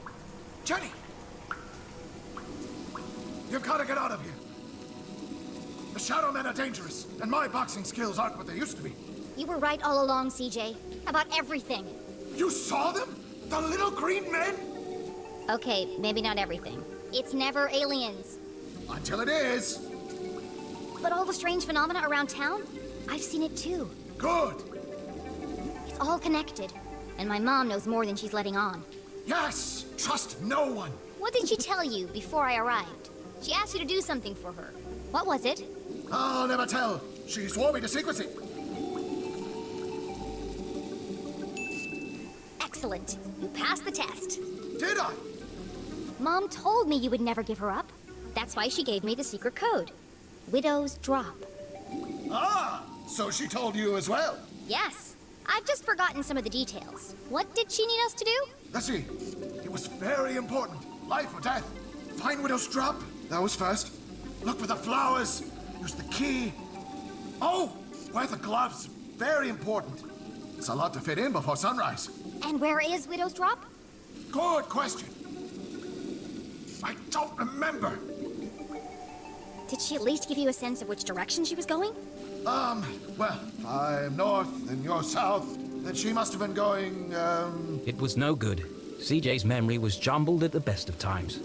Jenny! You've got to get out of here. The Shadow Men are dangerous, and my boxing skills aren't what they used to be. You were right all along, CJ. About everything. You saw them? The little green men? Okay, maybe not everything. It's never aliens. Until it is. But all the strange phenomena around town? I've seen it too. Good. It's all connected. And my mom knows more than she's letting on. Yes. Trust no one. What did she tell you before I arrived? She asked you to do something for her. What was it? I'll never tell. She swore me to secrecy. Excellent. You passed the test. Did I? Mom told me you would never give her up. That's why she gave me the secret code. Widow's Drop. Ah, so she told you as well. Yes. I've just forgotten some of the details. What did she need us to do? Let's see. It was very important. Life or death. Find Widow's Drop. That was first. Look for the flowers. Use the key. Oh, wear the gloves. Very important. It's a lot to fit in before sunrise. And where is Widow's Drop? Good question. I don't remember. Did she at least give you a sense of which direction she was going? Well, I'm north and you're south, and she must have been going, It was no good. CJ's memory was jumbled at the best of times.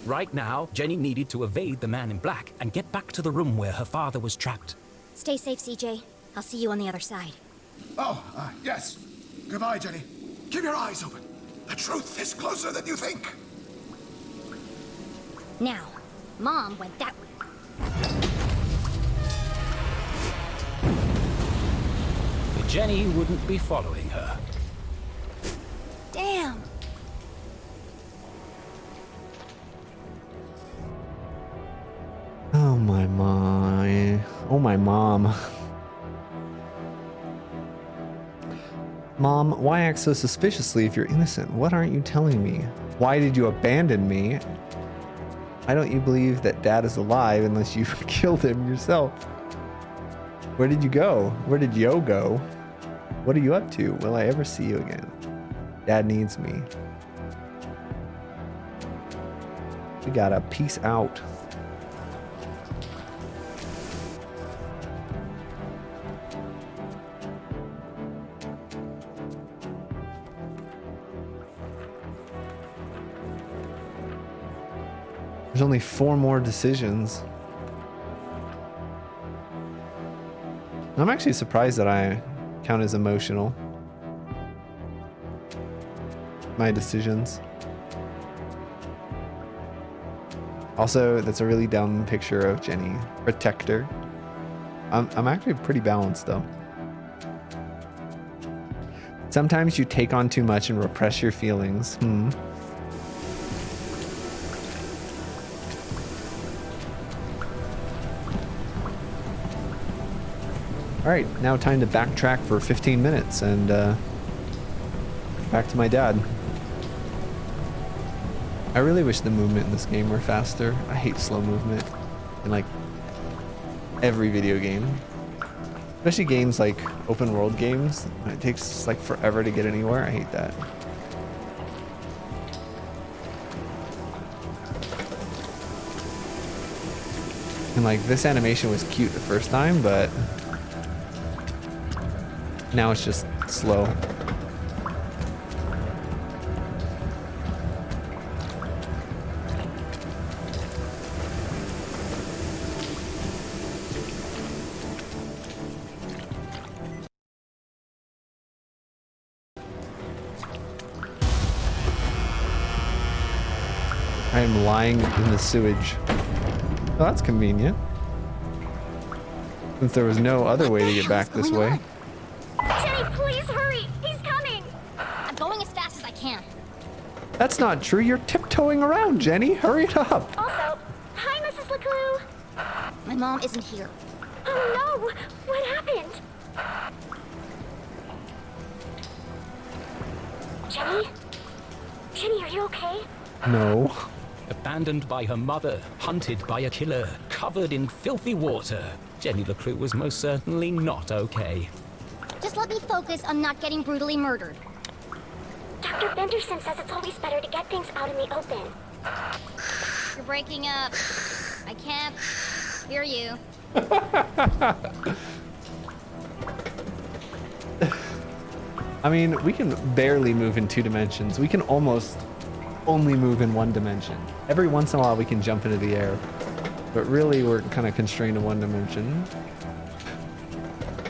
Right now, Jenny needed to evade the man in black and get back to the room where her father was trapped. Stay safe, CJ. I'll see you on the other side. Yes. Goodbye, Jenny. Keep your eyes open. The truth is closer than you think. Now, Mom went that way. But Jenny wouldn't be following her. Damn. Oh my. Oh my mom. Mom, why act so suspiciously if you're innocent? What aren't you telling me? Why did you abandon me? Why don't you believe that Dad is alive unless you've killed him yourself? Where did you go? Where did Yo go? What are you up to? Will I ever see you again? Dad needs me. We gotta peace out. There's only 4 more decisions. I'm actually surprised that I count as emotional. My decisions. Also, that's a really dumb picture of Jenny. Protector. I'm actually pretty balanced though. Sometimes you take on too much and repress your feelings. Alright, now time to backtrack for 15 minutes and back to my dad. I really wish the movement in this game were faster. I hate slow movement in like every video game. Especially games like open world games. It takes like forever to get anywhere. I hate that. And like this animation was cute the first time, but now it's just slow. I am lying in the sewage. Oh, that's convenient. Since there was no other way to get back this way. Jenny, please hurry! He's coming! I'm going as fast as I can. That's not true. You're tiptoeing around, Jenny. Hurry it up. Also, hi, Mrs. LeClue! My mom isn't here. Oh no! What happened? Jenny? Jenny, are you okay? No. Abandoned by her mother, hunted by a killer, covered in filthy water, Jenny LeClue was most certainly not okay. Just let me focus on not getting brutally murdered. Dr. Benderson says it's always better to get things out in the open. You're breaking up. I can't hear you. I mean, we can barely move in 2 dimensions. We can almost only move in 1 dimension. Every once in a while we can jump into the air, but really we're kind of constrained to 1 dimension.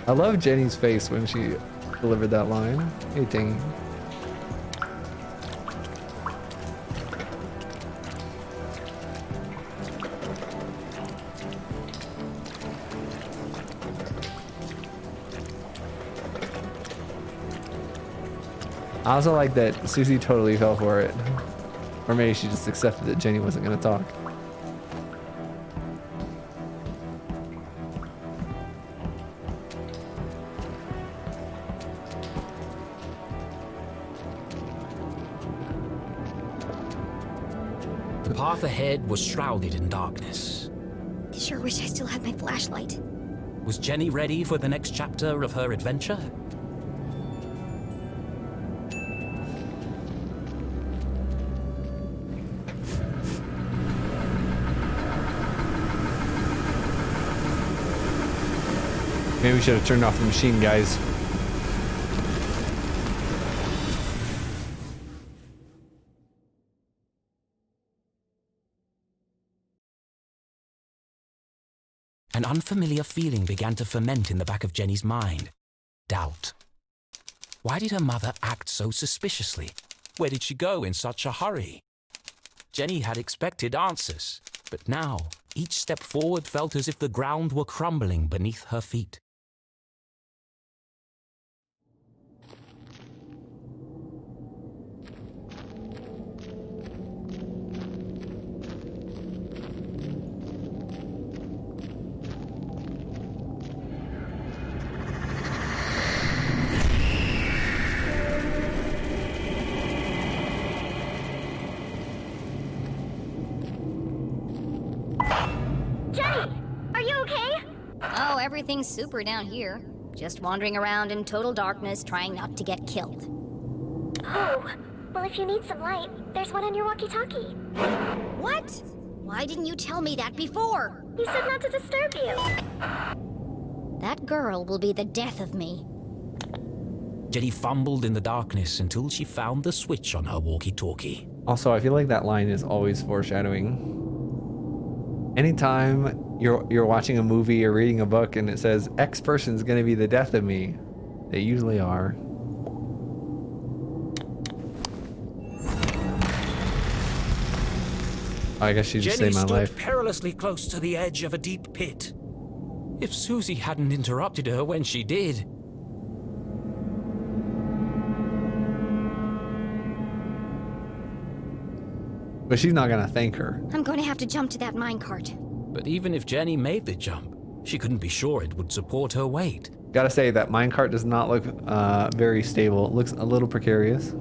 I love Jenny's face when she delivered that line. Hey, dang. I also like that Susie totally fell for it. Or maybe she just accepted that Jenny wasn't going to talk. The path ahead was shrouded in darkness. I sure wish I still had my flashlight. Was Jenny ready for the next chapter of her adventure? Maybe we should have turned off the machine, guys. An unfamiliar feeling began to ferment in the back of Jenny's mind. Doubt. Why did her mother act so suspiciously? Where did she go in such a hurry? Jenny had expected answers, but now each step forward felt as if the ground were crumbling beneath her feet. Oh, everything's super down here. Just wandering around in total darkness, trying not to get killed. Oh, well, if you need some light, there's one on your walkie-talkie. What? Why didn't you tell me that before? You said not to disturb you. That girl will be the death of me. Jenny fumbled in the darkness until she found the switch on her walkie-talkie. Also, I feel like that line is always foreshadowing. Anytime you're watching a movie or reading a book and it says X person's gonna be the death of me, they usually are. I guess she just Jenny saved my stood life. perilously close to the edge of a deep pit. If Susie hadn't interrupted her when she did. But she's not gonna thank her. I'm going to have to jump to that minecart. But even if Jenny made the jump, she couldn't be sure it would support her weight. Gotta say, that minecart does not look very stable. It looks a little precarious.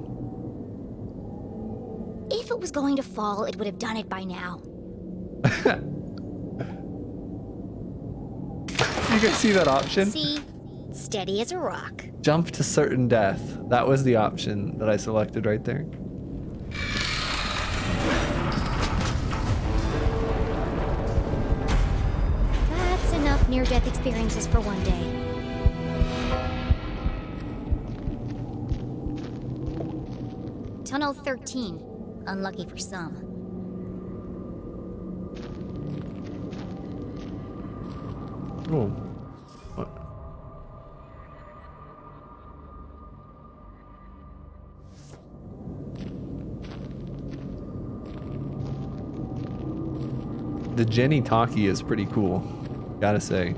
If it was going to fall, it would have done it by now. You can see that option? See? Steady as a rock. Jump to certain death. That was the option that I selected right there. That's enough near-death experiences for one day. Tunnel 13. Unlucky for some. Oh. What? The Jenny talkie is pretty cool, gotta say.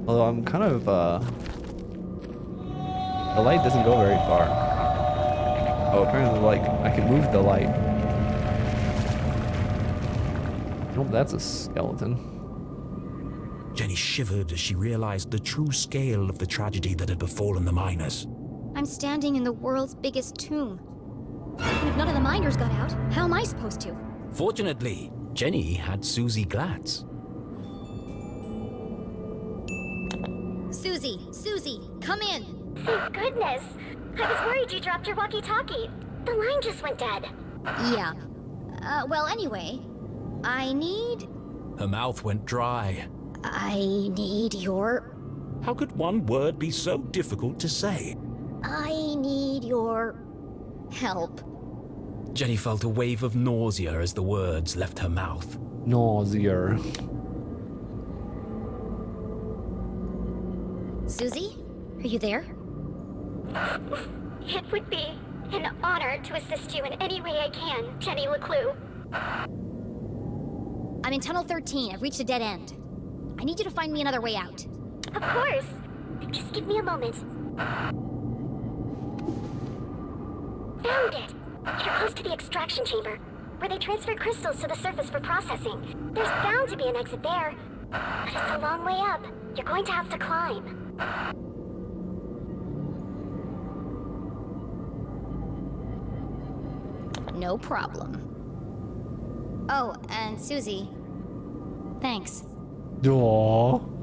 Although I'm kind of, the light doesn't go very far. Oh, apparently, like, I can move the light. Nope, that's a skeleton. Jenny shivered as she realized the true scale of the tragedy that had befallen the miners. I'm standing in the world's biggest tomb. And if none of the miners got out, how am I supposed to? Fortunately, Jenny had Susie Glatz. Susie, come in. Thank goodness. I was worried you dropped your walkie-talkie. The line just went dead. Yeah. Well, anyway, I need... Her mouth went dry. I need your... How could one word be so difficult to say? I need your... help. Jenny felt a wave of nausea as the words left her mouth. Nausea. Susie? Are you there? It would be an honor to assist you in any way I can, Jenny LeClue. I'm in Tunnel 13. I've reached a dead end. I need you to find me another way out. Of course. Just give me a moment. Found it! You're close to the extraction chamber, where they transfer crystals to the surface for processing. There's bound to be an exit there, but it's a long way up. You're going to have to climb. No problem. Oh, and Susie. Thanks. Aww.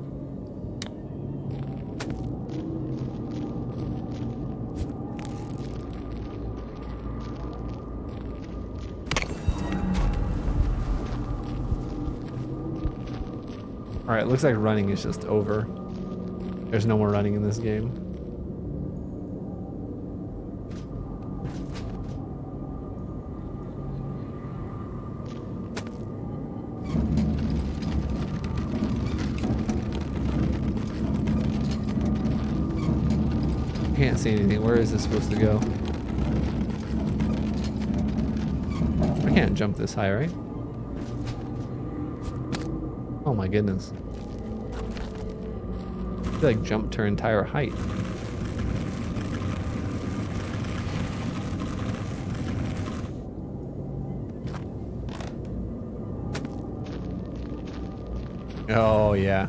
Alright, looks like running is just over. There's no more running in this game. I can't see anything. Where is this supposed to go? I can't jump this high, right? Oh my goodness. I feel like jumped her entire height. Oh yeah.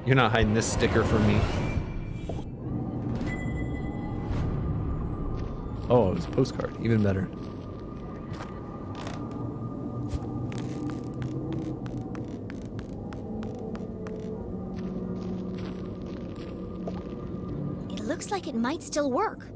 You're not hiding this sticker from me. Oh, it was a postcard. Even better. It looks like it might still work.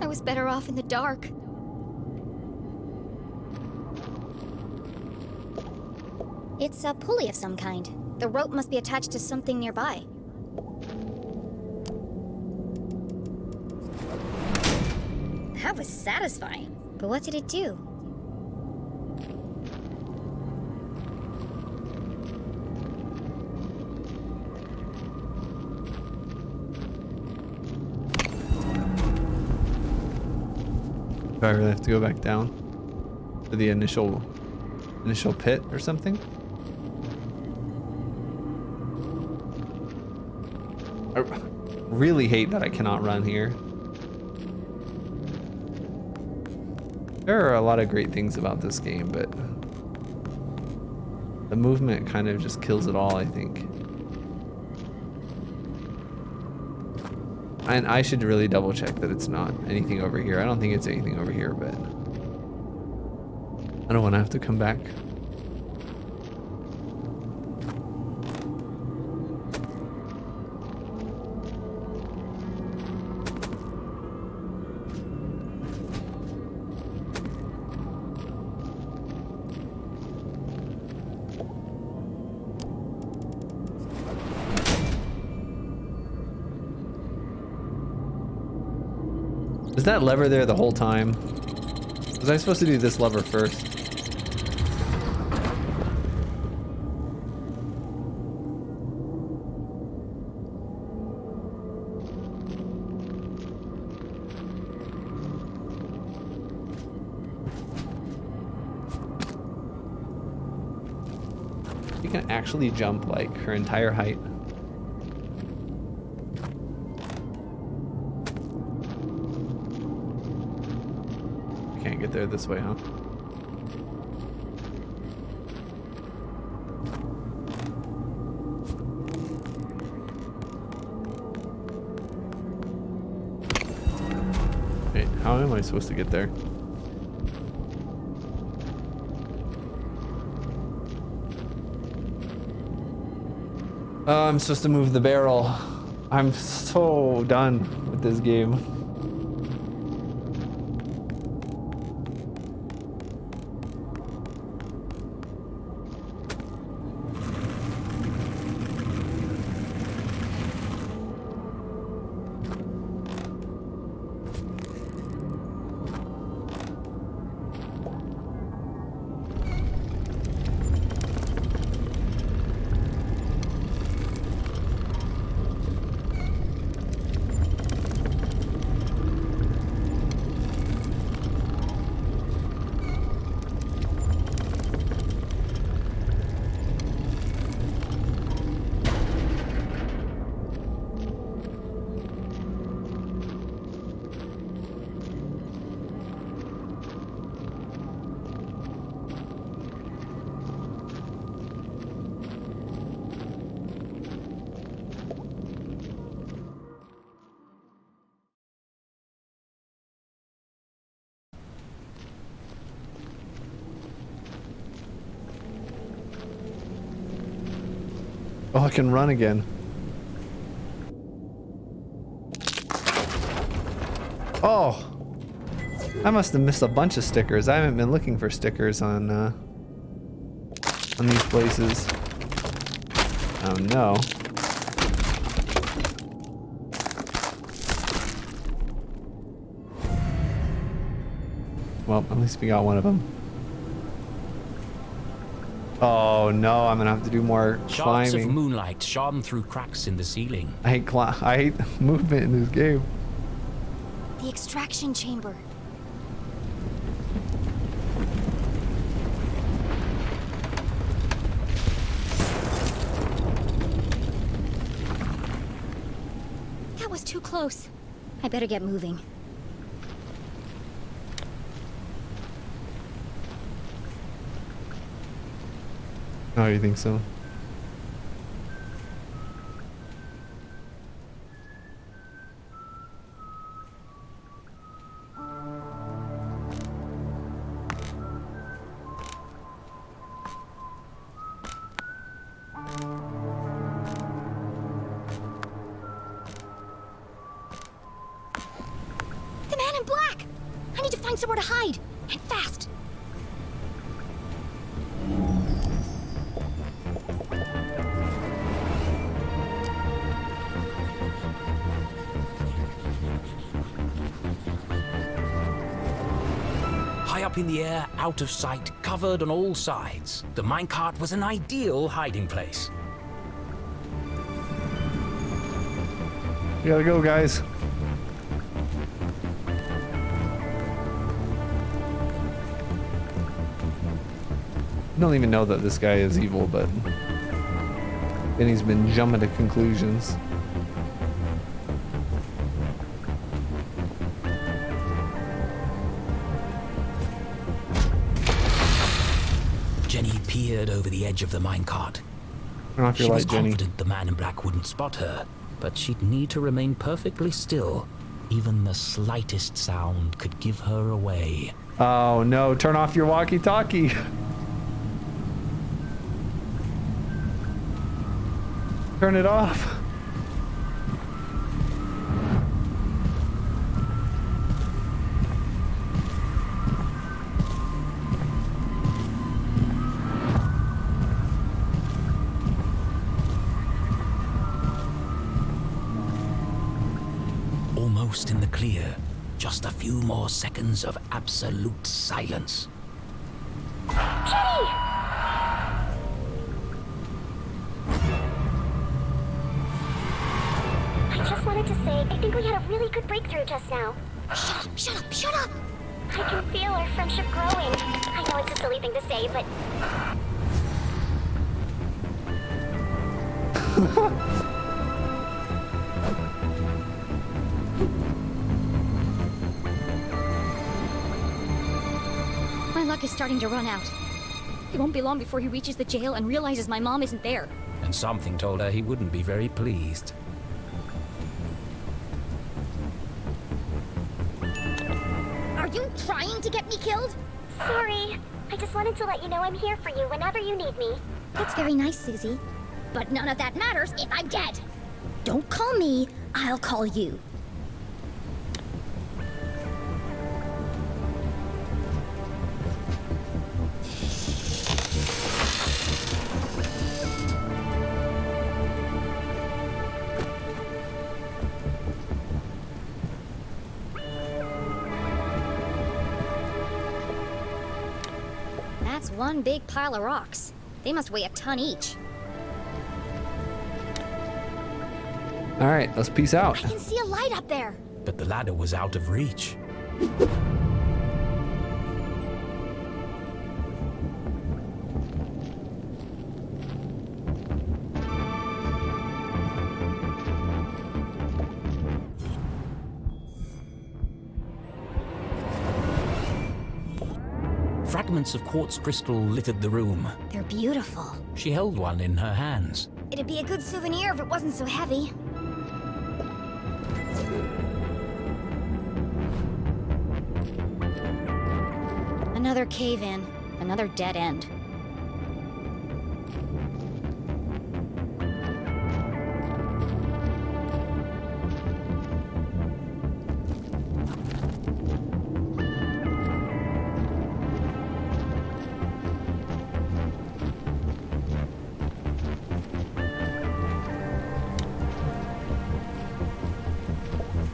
I was better off in the dark. It's a pulley of some kind. The rope must be attached to something nearby. That was satisfying. But what did it do? Do I really have to go back down to the initial pit or something? I really hate that I cannot run here. There are a lot of great things about this game, but the movement kind of just kills it all, I think. And I should really double check that it's not anything over here. I don't think it's anything over here, but I don't want to have to come back. Is that lever there the whole time? Was I supposed to do this lever first? You can actually jump like her entire height. Can't get there this way, huh? Wait, how am I supposed to get there? I'm supposed to move the barrel. I'm so done with this game. Oh, I can run again. Oh! I must have missed a bunch of stickers. I haven't been looking for stickers on these places. Oh no. Well, at least we got one of them. Oh no, I'm gonna have to do more Shafts of climbing. moonlight shone through cracks in the ceiling. I hate movement in this game. The extraction chamber. That was too close. I better get moving. Oh, you think so? The man in black! I need to find somewhere to hide, and fast. High up in the air, out of sight, covered on all sides, the minecart was an ideal hiding place. We gotta go, guys. I don't even know that this guy is evil, but then he's been jumping to conclusions. Jenny peered over the edge of the minecart. Turn off your She was light, Jenny. confident the man in black wouldn't spot her, but she'd need to remain perfectly still. Even the slightest sound could give her away. Oh no, turn off your walkie-talkie. Turn it off. Almost in the clear, just a few more seconds of absolute silence. Jenny! I just wanted to say, I think we had a really good breakthrough just now. Shut up, shut up, shut up! I can feel our friendship growing. I know it's a silly thing to say, but... My luck is starting to run out. It won't be long before he reaches the jail and realizes my mom isn't there. And something told her he wouldn't be very pleased. Are you trying to get me killed? Sorry. I just wanted to let you know I'm here for you whenever you need me. That's very nice, Susie. But none of that matters if I'm dead. Don't call me, I'll call you. That's one big pile of rocks. They must weigh a ton each. All right, let's peace out. I can see a light up there. But the ladder was out of reach. Fragments of quartz crystal littered the room. They're beautiful. She held one in her hands. It'd be a good souvenir if it wasn't so heavy. Another cave-in, another dead end.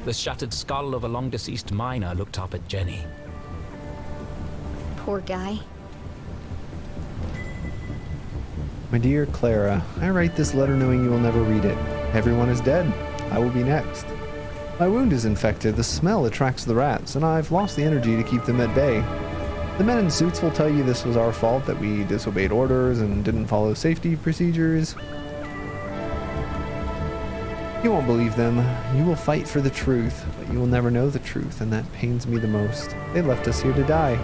The shattered skull of a long-deceased miner looked up at Jenny. Poor guy. My dear Clara, I write this letter knowing you will never read it. Everyone is dead. I will be next. My wound is infected, the smell attracts the rats, and I've lost the energy to keep them at bay. The men in suits will tell you this was our fault, that we disobeyed orders and didn't follow safety procedures. You won't believe them. You will fight for the truth, but you will never know the truth, and that pains me the most. They left us here to die.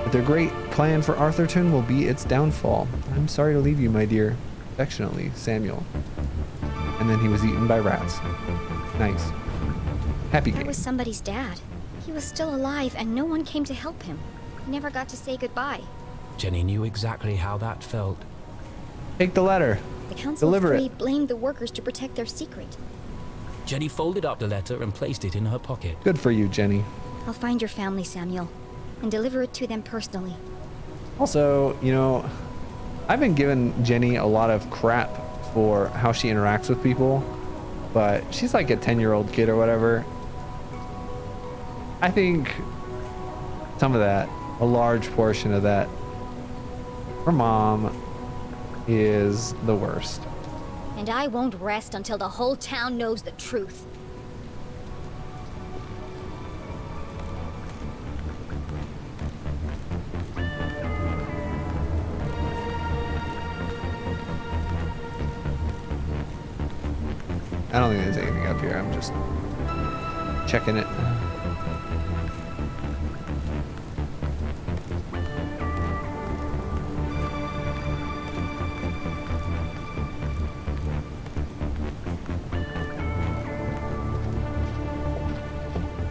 But their great plan for Arthurton will be its downfall. I'm sorry to leave you, my dear. Affectionately, Samuel. And then he was eaten by rats. Nice. Happy That game. was somebody's dad. He was still alive and no one came to help him. He never got to say goodbye. Jenny knew exactly how that felt. Take the letter. The Council Deliver of Three it. blamed the workers to protect their secret. Jenny folded up the letter and placed it in her pocket. Good for you, Jenny. I'll find your family, Samuel, and deliver it to them personally. Also, you know, I've been giving Jenny a lot of crap for how she interacts with people, but she's like a 10-year-old kid or whatever. I think some of that, a large portion of that, her mom is the worst. And I won't rest until the whole town knows the truth. I don't think there's anything up here. I'm just checking it.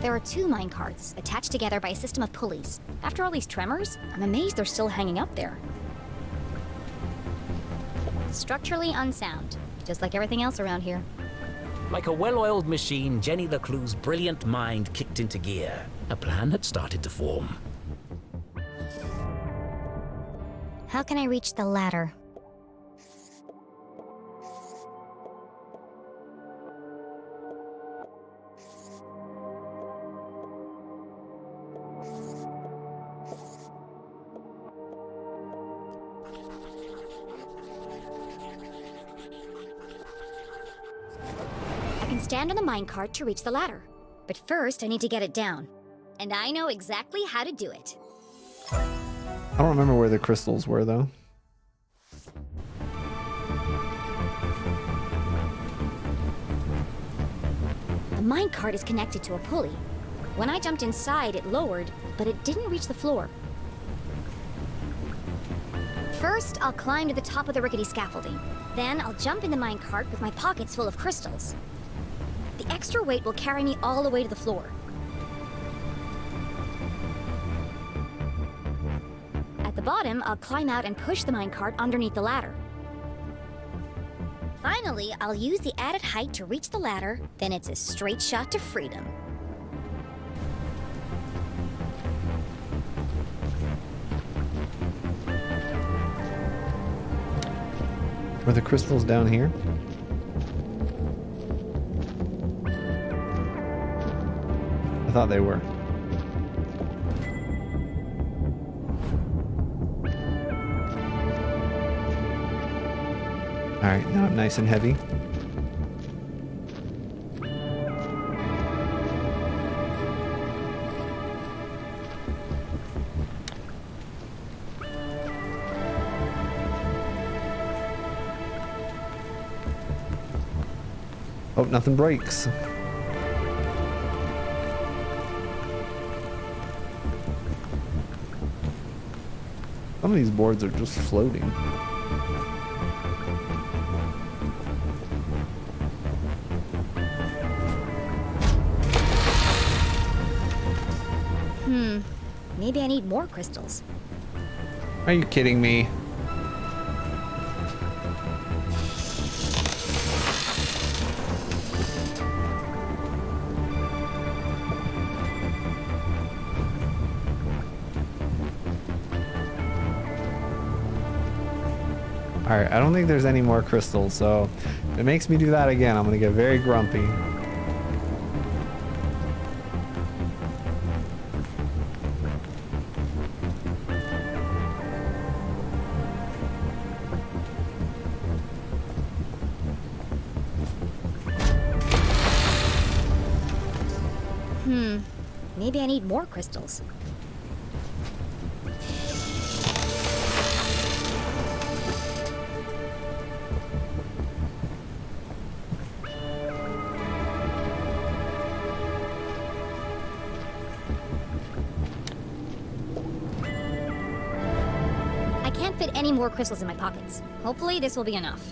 There are two minecarts, attached together by a system of pulleys. After all these tremors, I'm amazed they're still hanging up there. Structurally unsound, just like everything else around here. Like a well-oiled machine, Jenny LeClue's brilliant mind kicked into gear. A plan had started to form. How can I reach the ladder? I can stand on the minecart to reach the ladder. But first, I need to get it down. And I know exactly how to do it. I don't remember where the crystals were, though. The minecart is connected to a pulley. When I jumped inside, it lowered, but it didn't reach the floor. First, I'll climb to the top of the rickety scaffolding. Then, I'll jump in the minecart with my pockets full of crystals. The extra weight will carry me all the way to the floor. At the bottom, I'll climb out and push the minecart underneath the ladder. Finally, I'll use the added height to reach the ladder, then it's a straight shot to freedom. Were the crystals down here? I thought they were. Alright, now I'm nice and heavy. Oh, nothing breaks. Some of these boards are just floating. Maybe I need more crystals. Are you kidding me? Alright, I don't think there's any more crystals, so if it makes me do that again, I'm gonna get very grumpy. Maybe I need more crystals. I can't fit any more crystals in my pockets. Hopefully this will be enough.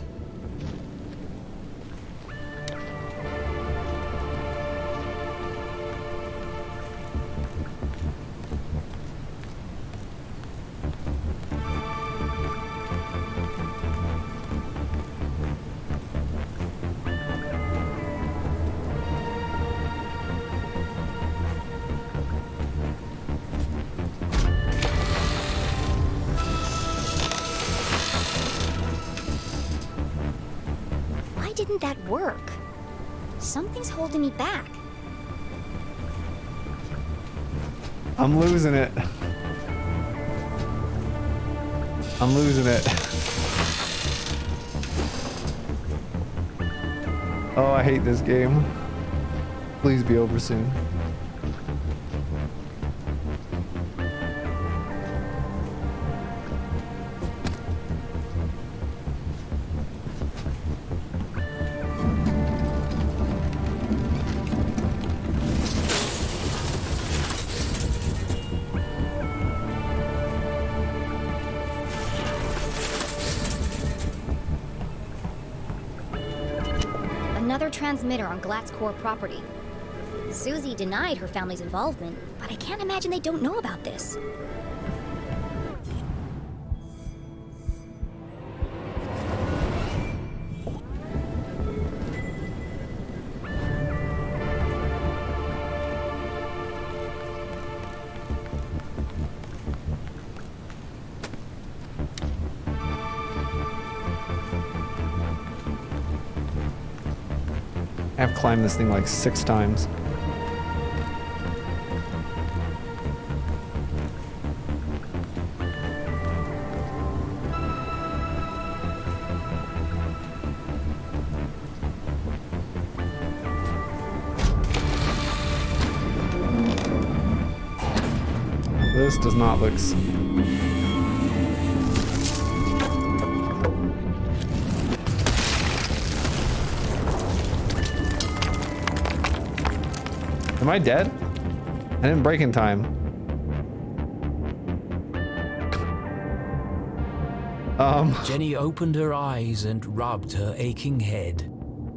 Why didn't that work? Something's holding me back. I'm losing it. I'm losing it. Oh, I hate this game. Please be over soon. Another transmitter on Glatt's core property. Susie denied her family's involvement, but I can't imagine they don't know about this. I've climbed this thing like 6 times. This does not look Am I dead? I didn't break in time. Jenny opened her eyes and rubbed her aching head.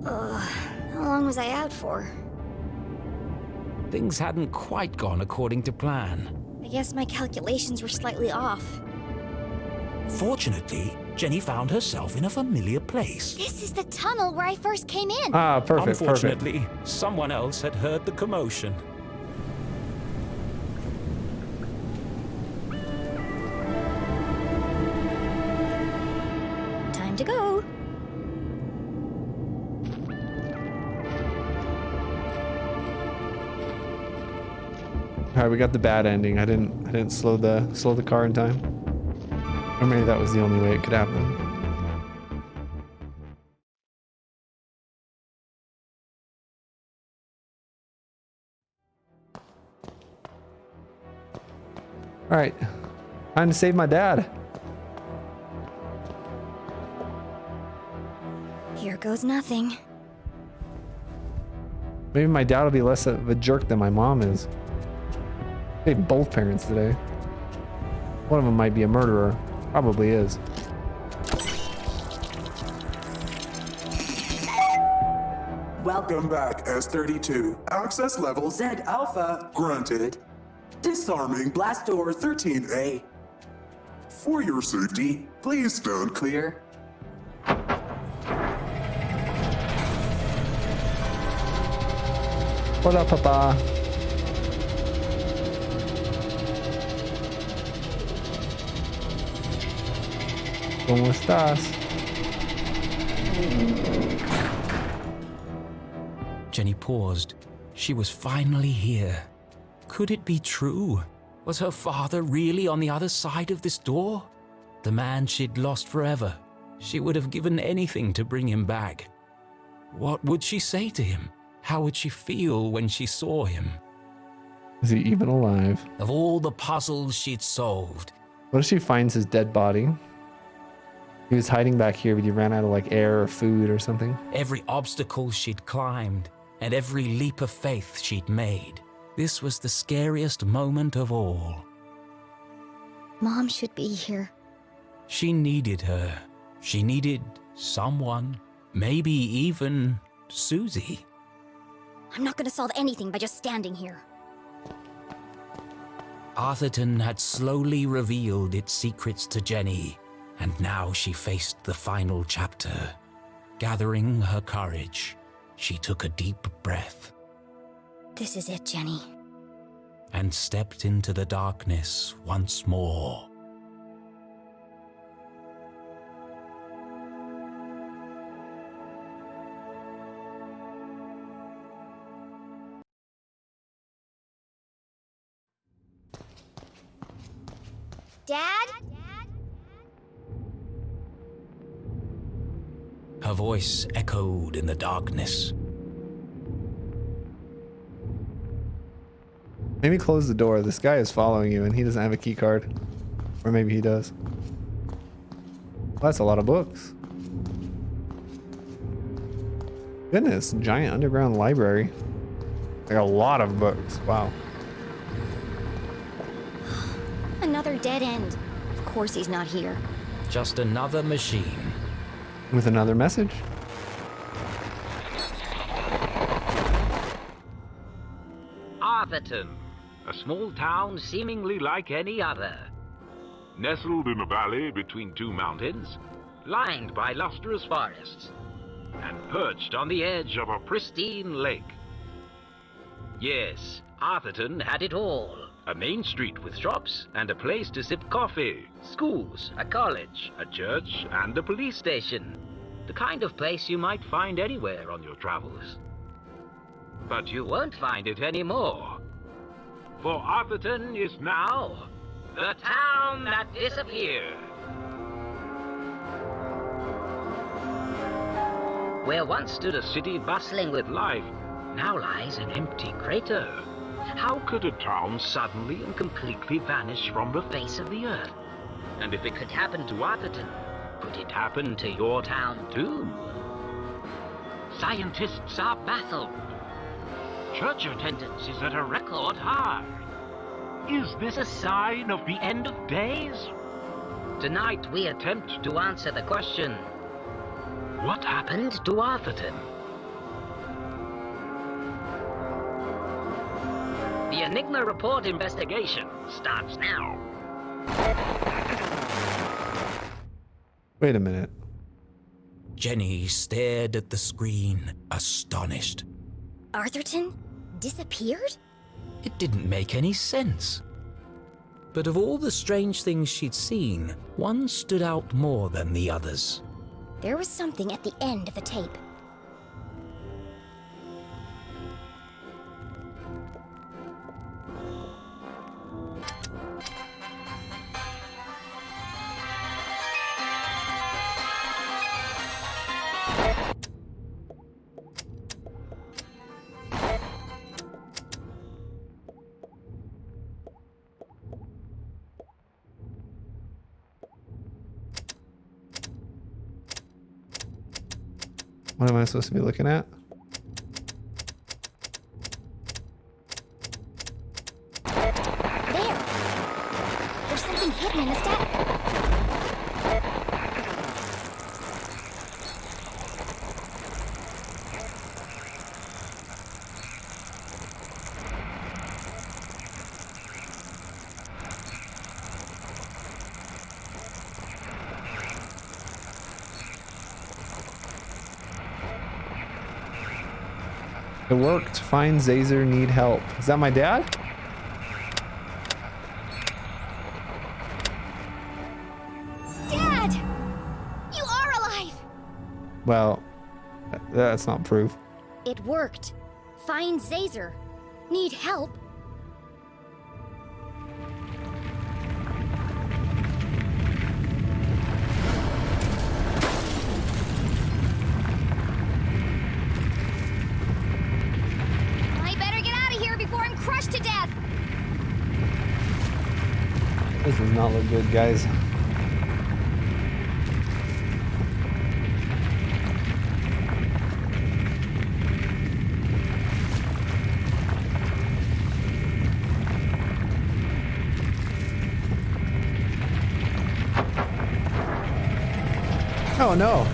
How long was I out for? Things hadn't quite gone according to plan. I guess my calculations were slightly off. Fortunately, Jenny found herself in a familiar place. This is the tunnel where I first came in. Ah, perfect, perfect. Unfortunately, someone else had heard the commotion. Time to go. All right, we got the bad ending. I didn't slow the car in time. Or maybe that was the only way it could happen. All right, time to save my dad. Here goes nothing. Maybe my dad will be less of a jerk than my mom is. Saved both parents today. One of them might be a murderer. Probably is. Welcome back, S32. Access level Z Alpha granted. Disarming blast door 13A. For your safety, please stand clear. What up, Papa? ¿Cómo estás? Jenny paused. She was finally here. Could it be true? Was her father really on the other side of this door? The man she'd lost forever. She would have given anything to bring him back. What would she say to him? How would she feel when she saw him? Is he even alive? Of all the puzzles she'd solved, What if she finds his dead body? He was hiding back here, but he ran out of like air or food or something. every obstacle she'd climbed, and every leap of faith she'd made, this was the scariest moment of all. Mom should be here. She needed her. She needed someone. Maybe even Susie. I'm not gonna solve anything by just standing here. Arthurton had slowly revealed its secrets to Jenny, and now she faced the final chapter. Gathering her courage, she took a deep breath This is it, Jenny. and stepped into the darkness once more. Dad? Her voice echoed in the darkness. Maybe close the door. This guy is following you and he doesn't have a key card. Or maybe he does. Well, that's a lot of books. Goodness, giant underground library. Like a lot of books. Wow. Another dead end. Of course he's not here. Just another machine. With another message. Arthurton, a small town seemingly like any other. Nestled in a valley between two mountains, lined by lustrous forests, and perched on the edge of a pristine lake. Yes, Arthurton had it all. A main street with shops and a place to sip coffee, schools, a college, a church, and a police station. The kind of place you might find anywhere on your travels. But you won't find it anymore. For Arthurton is now the town that disappeared. Where once stood a city bustling with life, now lies an empty crater. How could a town suddenly and completely vanish from the face of the earth? And if it could happen to Arthurton, could it happen to your town too? Scientists are baffled. Church attendance is at a record high. Is this a sign of the end of days? Tonight we attempt to answer the question, what happened to Arthurton? The Enigma Report investigation starts now. Wait a minute. Jenny stared at the screen, astonished. Arthurton disappeared? It didn't make any sense. But of all the strange things she'd seen, one stood out more than the others. There was something at the end of the tape. What am I supposed to be looking at? There! There's something hidden in the static. It worked. Find Zazer, need help. Is that my dad? Dad! You are alive! Well, that's not proof. It worked. Find Zazer. Need help? I better get out of here before I'm crushed to death! This does not look good, guys. Oh no.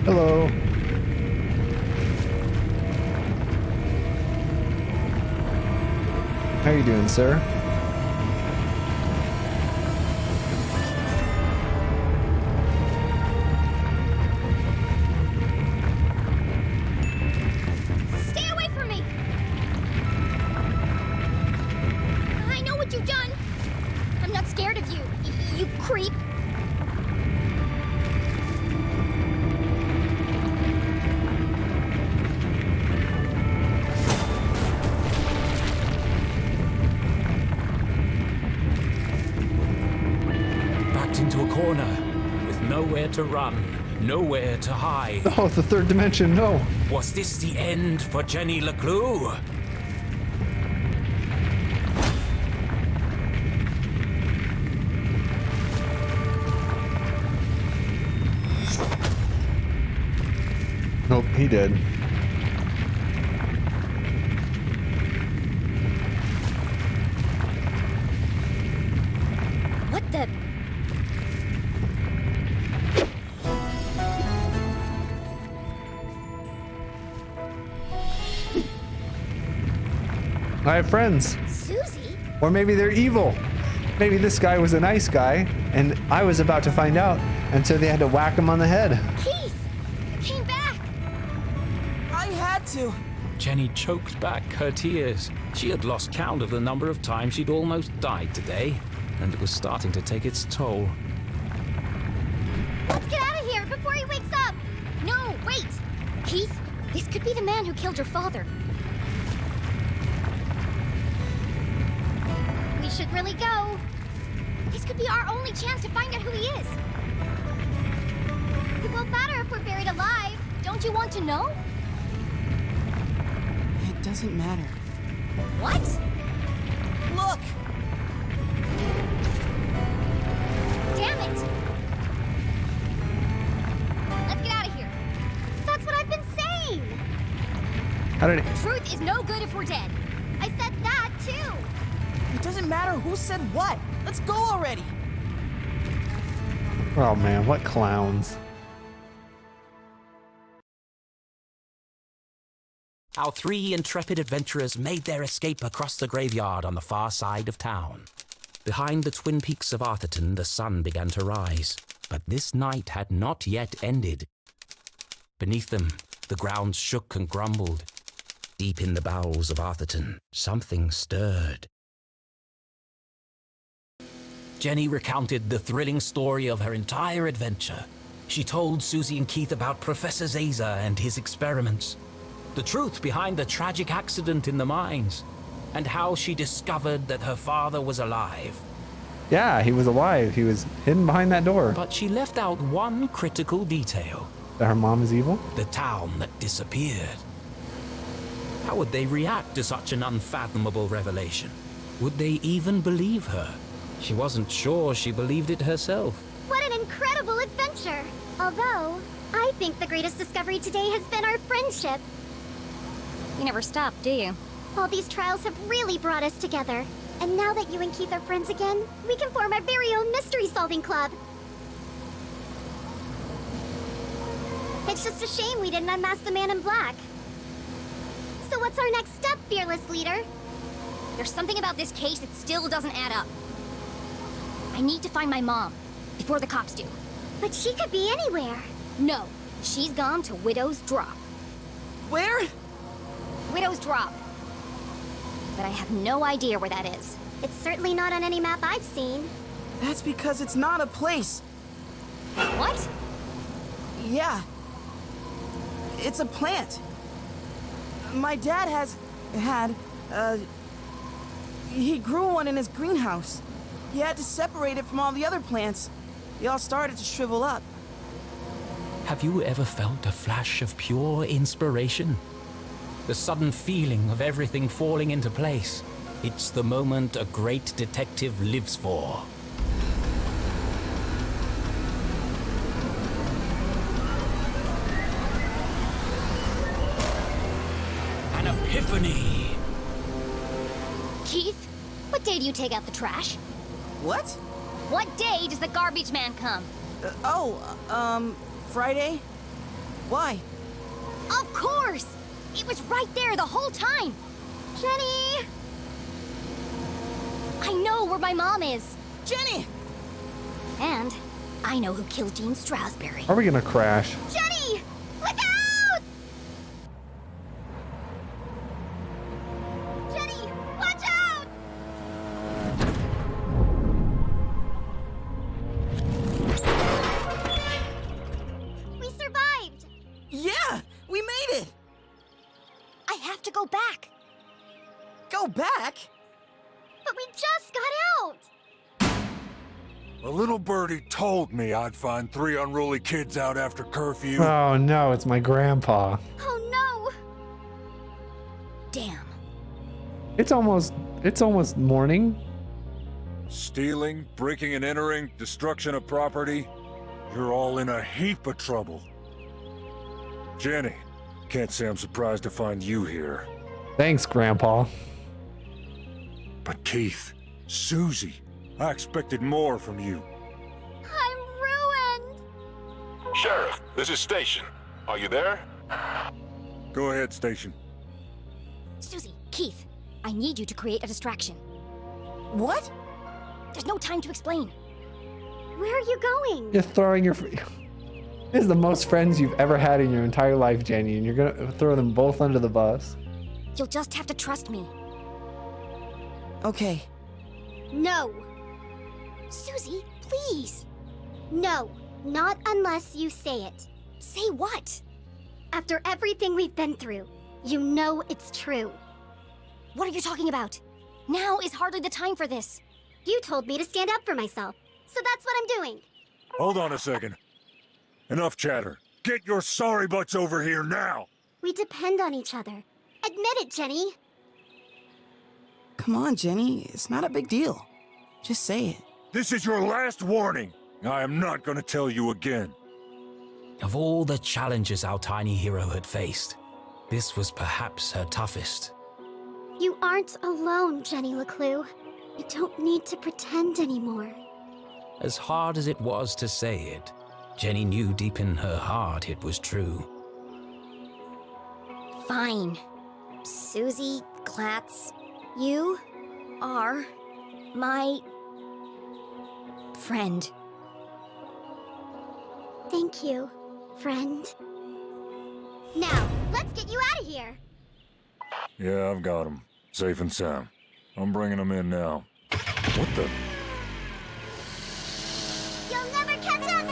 Hello. How you doing, sir? Stay away from me! I know what you've done! I'm not scared of you, you creep! Backed into a corner, with nowhere to run, nowhere to hide. Oh, the third dimension, no. Was this the end for Jenny LeClue? Nope, he did. What the? I have friends. Susie? Or maybe they're evil. Maybe this guy was a nice guy, and I was about to find out, and so they had to whack him on the head. Keith! You came back! I had to. Jenny choked back her tears. She had lost count of the number of times she'd almost died today, and it was starting to take its toll. Let's get out of here before he wakes up! No, wait! Keith, this could be the man who killed your father. We should really go. This could be our only chance to find out who he is. It won't matter if we're buried alive. Don't you want to know? It doesn't matter. What? Look! Damn it! Let's get out of here. That's what I've been saying! How did it? Truth is no good if we're dead. I said that too! It doesn't matter who said what. Let's go already. Oh man, what clowns. Our three intrepid adventurers made their escape across the graveyard on the far side of town. Behind the twin peaks of Arthurton, the sun began to rise, but this night had not yet ended. Beneath them, the ground shook and grumbled. Deep in the bowels of Arthurton, something stirred. Jenny recounted the thrilling story of her entire adventure. She told Susie and Keith about Professor Zaza and his experiments, the truth behind the tragic accident in the mines, and how she discovered that her father was alive. Yeah, he was alive. He was hidden behind that door. But she left out one critical detail. That her mom is evil? The town that disappeared. How would they react to such an unfathomable revelation? Would they even believe her? She wasn't sure she believed it herself. What an incredible adventure! Although, I think the greatest discovery today has been our friendship. You never stop, do you? All these trials have really brought us together. And now that you and Keith are friends again, we can form our very own mystery-solving club. It's just a shame we didn't unmask the man in black. So what's our next step, fearless leader? There's something about this case that still doesn't add up. I need to find my mom, before the cops do. But she could be anywhere. No, she's gone to Widow's Drop. Where? Widow's Drop. But I have no idea where that is. It's certainly not on any map I've seen. That's because it's not a place. What? Yeah. It's a plant. My dad he grew one in his greenhouse. He had to separate it from all the other plants. They all started to shrivel up. Have you ever felt a flash of pure inspiration? The sudden feeling of everything falling into place. It's the moment a great detective lives for. An epiphany. Keith, what day do you take out the trash? What? What day does the garbage man come? Friday? Why? Of course! It was right there the whole time! Jenny! I know where my mom is! Jenny! And I know who killed Dean Strasberry. Are we gonna crash? Jenny! Look out! Jenny, watch out! We survived! Yeah! We made it! I have to go back. Go back? But we just got out! A little birdie told me I'd find 3 unruly kids out after curfew. Oh no, it's my grandpa. Oh no! Damn. It's almost morning. Stealing, breaking and entering, destruction of property. You're all in a heap of trouble. Jenny, can't say I'm surprised to find you here. Thanks, Grandpa. But Keith, Susie, I expected more from you. I'm ruined! Sheriff, this is Station. Are you there? Go ahead, Station. Susie, Keith, I need you to create a distraction. What? There's no time to explain. Where are you going? You're throwing your... This is the most friends you've ever had in your entire life, Jenny, and you're gonna throw them both under the bus. You'll just have to trust me. Okay. No. Susie, please. No, not unless you say it. Say what? After everything we've been through, you know it's true. What are you talking about? Now is hardly the time for this. You told me to stand up for myself, so that's what I'm doing. Hold on a second. Enough chatter. Get your sorry butts over here now! We depend on each other. Admit it, Jenny. Come on, Jenny. It's not a big deal. Just say it. This is your last warning. I am not gonna tell you again. Of all the challenges our tiny hero had faced, this was perhaps her toughest. You aren't alone, Jenny LeClue. You don't need to pretend anymore. As hard as it was to say it, Jenny knew deep in her heart it was true. Fine. Susie Glatz, you are my friend. Thank you, friend. Now, let's get you out of here. Yeah, I've got him. Safe and sound. I'm bringing him in now. What the? You'll never catch us,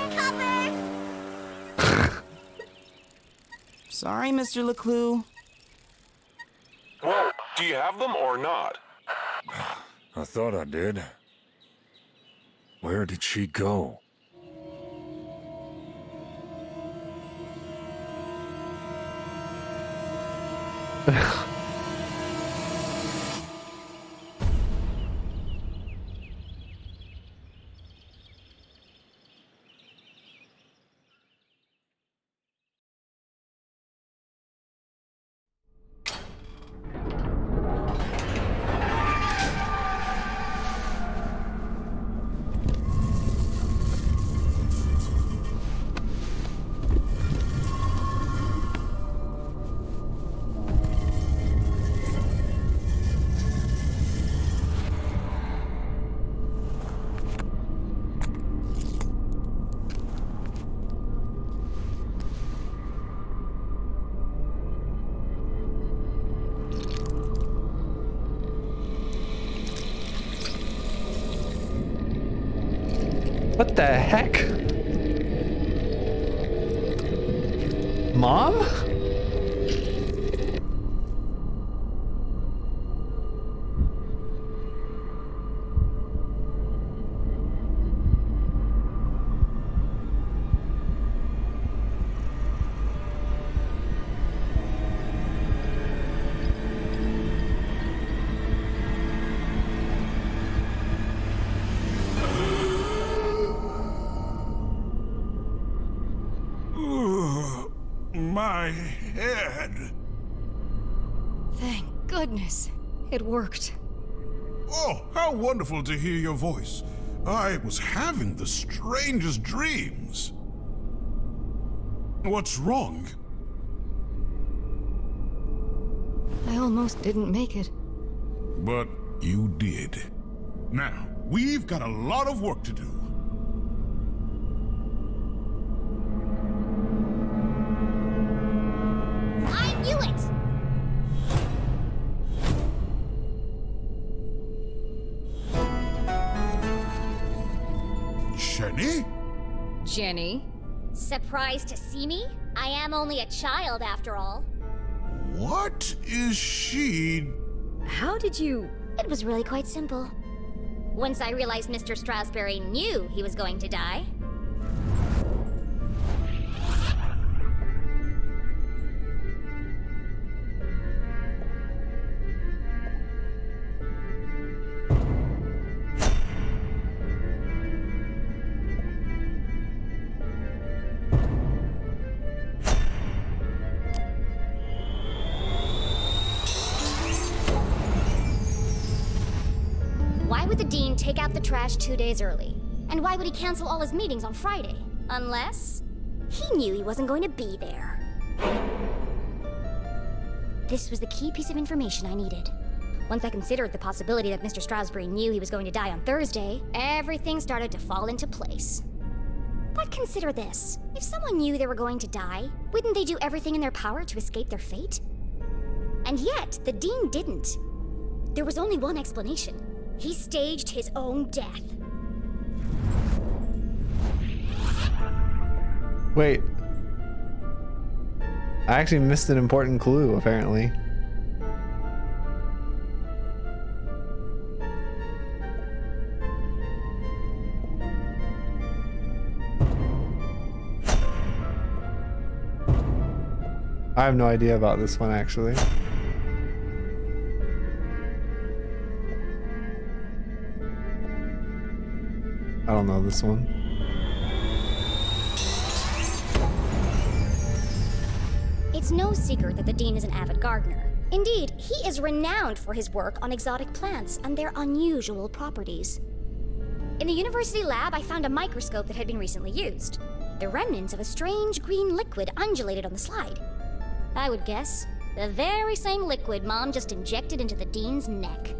Copper! Sorry, Mr. LeClue. Well, do you have them or not? I thought I did. Where did she go? What the heck? Mom? My head. Thank goodness. It worked. Oh, how wonderful to hear your voice. I was having the strangest dreams. What's wrong? I almost didn't make it. But you did. Now, we've got a lot of work to do. I knew it! Jenny? Jenny? Surprised to see me? I am only a child after all. What is she? How did you... It was really quite simple. Once I realized Mr. Strasberry knew he was going to die. Why would the Dean take out the trash 2 days early? And why would he cancel all his meetings on Friday? Unless he knew he wasn't going to be there. This was the key piece of information I needed. Once I considered the possibility that Mr. Strasberry knew he was going to die on Thursday, everything started to fall into place. But consider this. If someone knew they were going to die, wouldn't they do everything in their power to escape their fate? And yet, the Dean didn't. There was only one explanation. He staged his own death. Wait. I actually missed an important clue, apparently. I have no idea about this one, actually. I don't know this one. It's no secret that the Dean is an avid gardener. Indeed, he is renowned for his work on exotic plants and their unusual properties. In the university lab, I found a microscope that had been recently used. The remnants of a strange green liquid undulated on the slide. I would guess the very same liquid Mom just injected into the Dean's neck.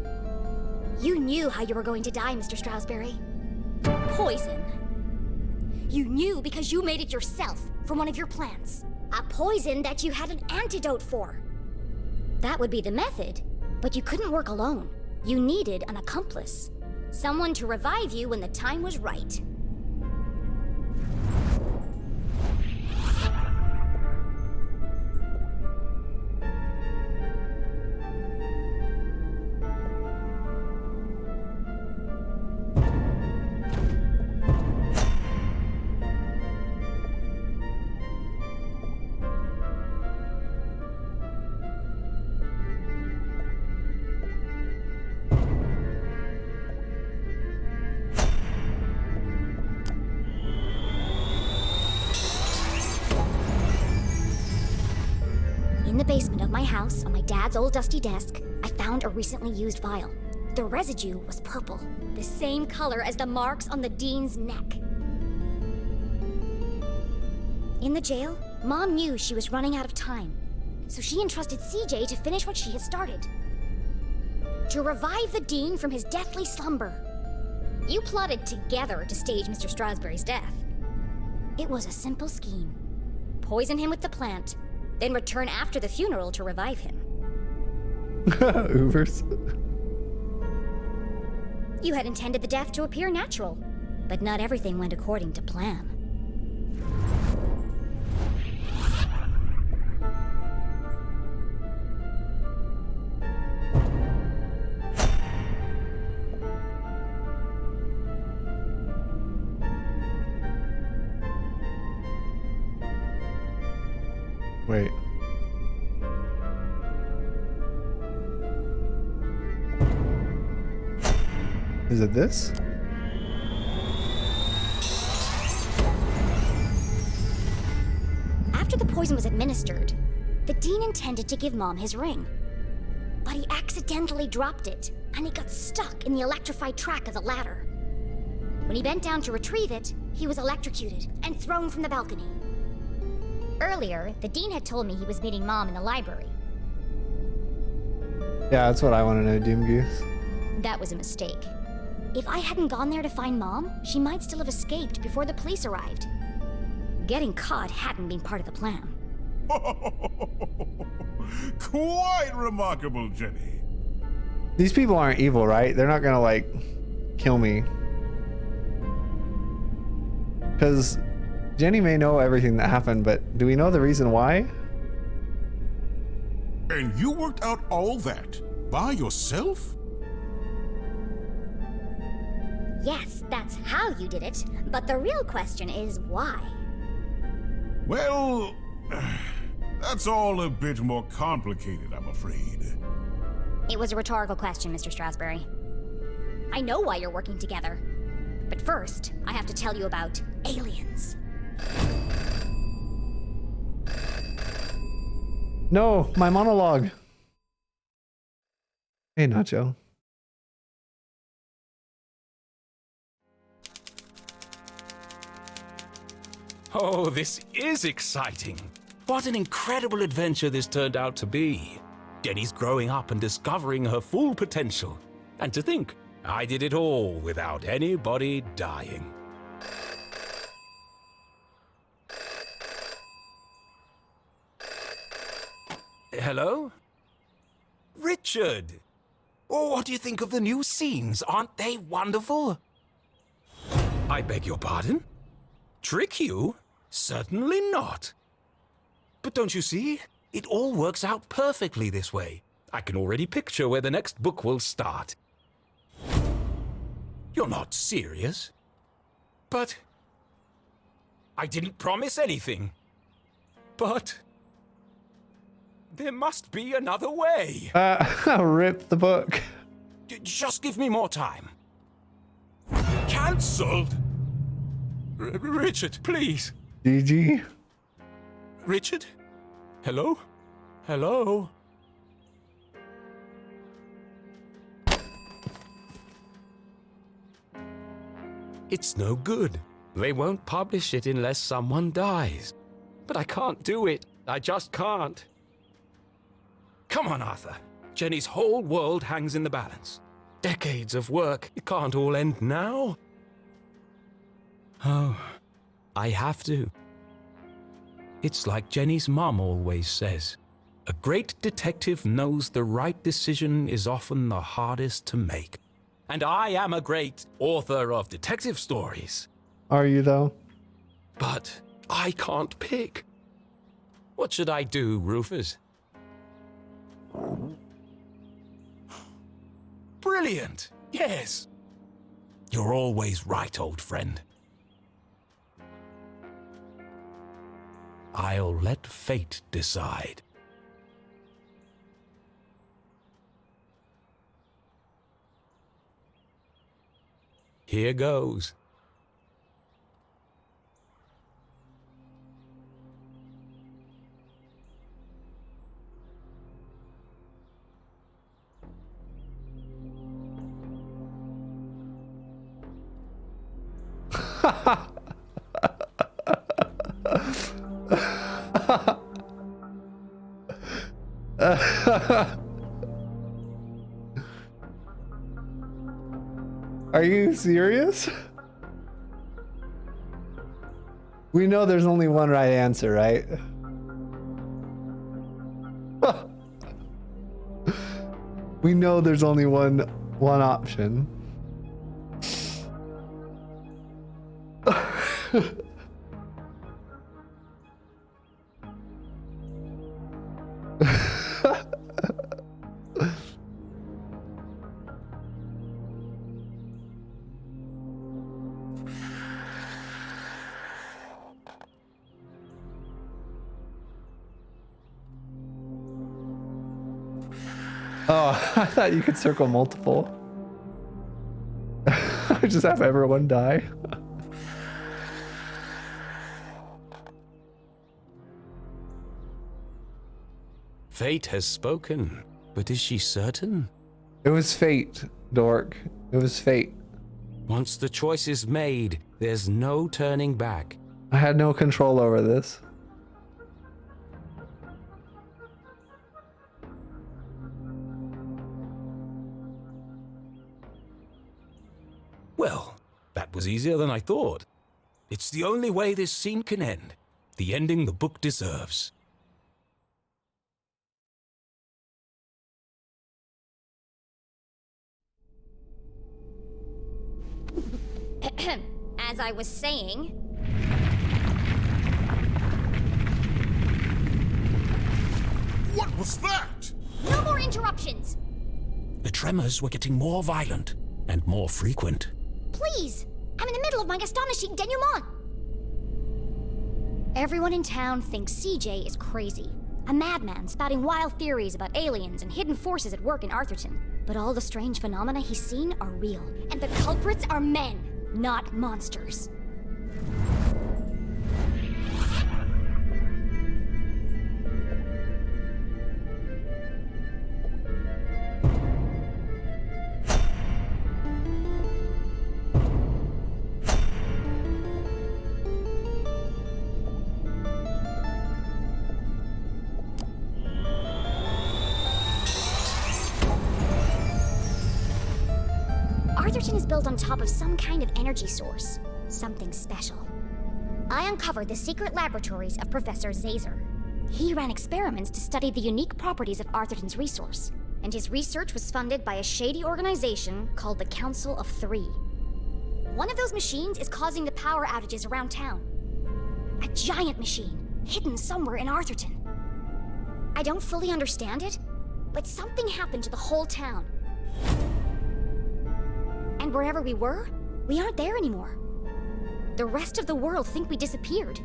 You knew how you were going to die, Mr. Strasberry. Poison. You knew because you made it yourself from one of your plants. A poison that you had an antidote for. That would be the method, but you couldn't work alone. You needed an accomplice. Someone to revive you when the time was right. In the basement of my house, on my dad's old dusty desk, I found a recently used vial. The residue was purple, the same color as the marks on the Dean's neck. In the jail, Mom knew she was running out of time, so she entrusted CJ to finish what she had started. To revive the Dean from his deathly slumber. You plotted together to stage Mr. Strasberry's death. It was a simple scheme. Poison him with the plant, then return after the funeral to revive him. Ubers. You had intended the death to appear natural, but not everything went according to plan. Wait. Is it this? After the poison was administered, the Dean intended to give Mom his ring. But he accidentally dropped it, and it got stuck in the electrified track of the ladder. When he bent down to retrieve it, he was electrocuted and thrown from the balcony. Earlier, the Dean had told me he was meeting Mom in the library. Yeah, that's what I want to know, Doom Goose. That was a mistake. If I hadn't gone there to find Mom, she might still have escaped before the police arrived. Getting caught hadn't been part of the plan. Quite remarkable, Jenny. These people aren't evil, right? They're not gonna, like, kill me. Because Jenny may know everything that happened, but do we know the reason why? And you worked out all that by yourself? Yes, that's how you did it, but the real question is why? Well, that's all a bit more complicated, I'm afraid. It was a rhetorical question, Mr. Strasberry. I know why you're working together. But first, I have to tell you about aliens. No, my monologue. Hey, Nacho. Oh, this is exciting. What an incredible adventure this turned out to be. Jenny's growing up and discovering her full potential. And to think, I did it all without anybody dying. Hello? Richard! Oh, what do you think of the new scenes? Aren't they wonderful? I beg your pardon? Trick you? Certainly not. But don't you see? It all works out perfectly this way. I can already picture where the next book will start. You're not serious? But I didn't promise anything. But there must be another way. Rip the book. Just give me more time. Cancelled? Richard, please. GG. Richard? Hello? Hello? It's no good. They won't publish it unless someone dies. But I can't do it. I just can't. Come on, Arthur. Jenny's whole world hangs in the balance. Decades of work. It can't all end now. Oh, I have to. It's like Jenny's mum always says. A great detective knows the right decision is often the hardest to make. And I am a great author of detective stories. Are you, though? But I can't pick. What should I do, Rufus? Brilliant! Yes! You're always right, old friend. I'll let fate decide. Here goes. Are you serious? We know there's only one right answer, right? We know there's only one option. Oh, I thought you could circle multiple. Just have everyone die. Fate has spoken, but is she certain? It was fate, Dork. It was fate. Once the choice is made, there's no turning back. I had no control over this. Well, that was easier than I thought. It's the only way this scene can end. The ending the book deserves. As I was saying... What was that? No more interruptions! The tremors were getting more violent and more frequent. Please! I'm in the middle of my astonishing denouement! Everyone in town thinks CJ is crazy. A madman spouting wild theories about aliens and hidden forces at work in Arthurton. But all the strange phenomena he's seen are real. And the culprits are men, not monsters. Arthurton is built on top of some kind of energy source. Something special. I uncovered the secret laboratories of Professor Zazer. He ran experiments to study the unique properties of Arthurton's resource, and his research was funded by a shady organization called the Council of Three. One of those machines is causing the power outages around town. A giant machine, hidden somewhere in Arthurton. I don't fully understand it, but something happened to the whole town. And wherever we were, we aren't there anymore. The rest of the world think we disappeared.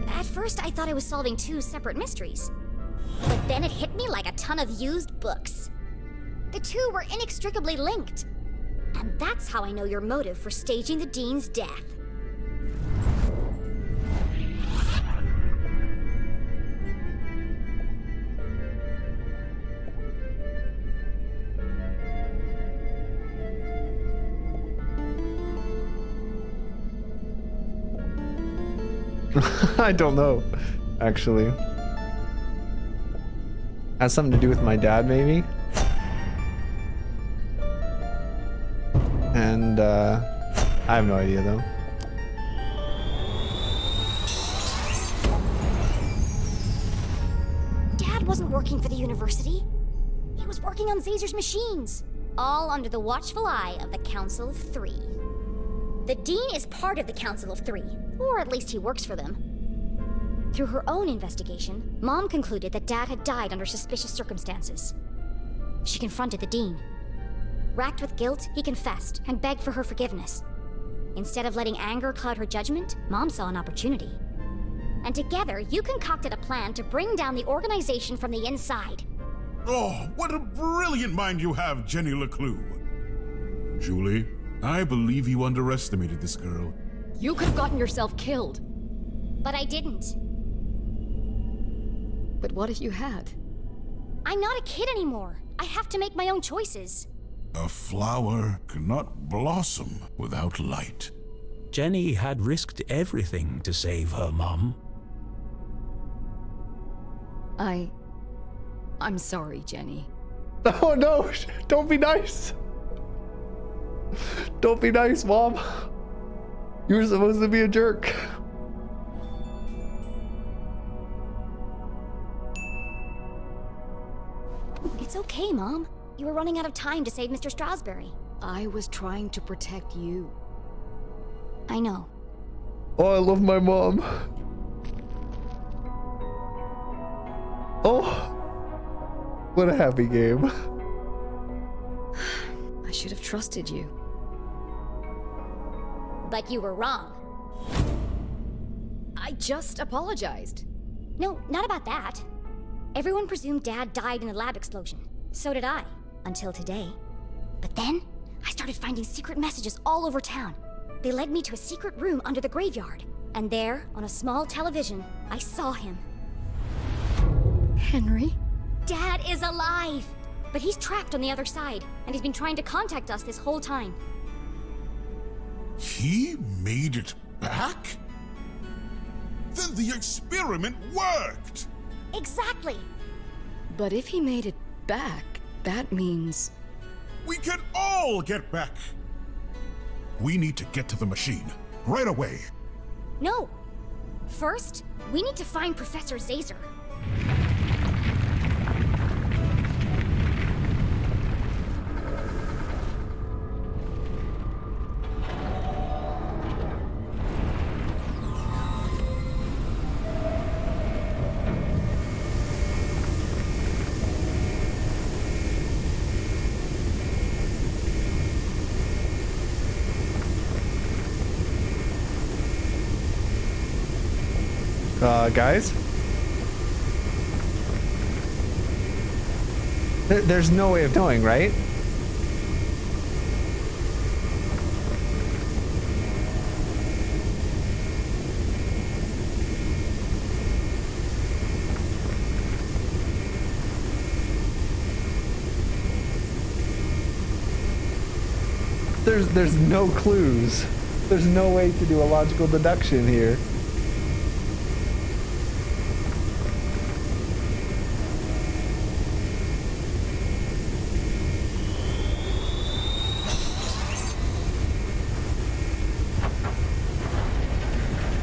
At first, I thought I was solving two separate mysteries. But then it hit me like a ton of used books. The two were inextricably linked. And that's how I know your motive for staging the Dean's death. I don't know, actually. Has something to do with my dad, maybe? And, I have no idea, though. Dad wasn't working for the university. He was working on Zazer's machines. All under the watchful eye of the Council of Three. The Dean is part of the Council of Three, or at least he works for them. Through her own investigation, Mom concluded that Dad had died under suspicious circumstances. She confronted the Dean. Racked with guilt, he confessed and begged for her forgiveness. Instead of letting anger cloud her judgment, Mom saw an opportunity. And together, you concocted a plan to bring down the organization from the inside. Oh, what a brilliant mind you have, Jenny LeClue. Julie, I believe you underestimated this girl. You could have gotten yourself killed. But I didn't. But what if you had? I'm not a kid anymore. I have to make my own choices. A flower cannot blossom without light. Jenny had risked everything to save her mum. I'm sorry, Jenny. Oh no, don't be nice. Don't be nice, Mom. You were supposed to be a jerk. It's okay, Mom. You were running out of time to save Mr. Strasberry. I was trying to protect you. I know. Oh, I love my mom. Oh, what a happy game. I should have trusted you. But you were wrong. I just apologized. No, not about that. Everyone presumed Dad died in the lab explosion. So did I. Until today. But then, I started finding secret messages all over town. They led me to a secret room under the graveyard. And there, on a small television, I saw him. Henry? Dad is alive! But he's trapped on the other side, and he's been trying to contact us this whole time. He made it back? Then the experiment worked! Exactly! But if he made it back, that means... We can all get back! We need to get to the machine, right away. No! First, we need to find Professor Zazer. Guys? There's no way of knowing, right? There's no clues. There's no way to do a logical deduction here.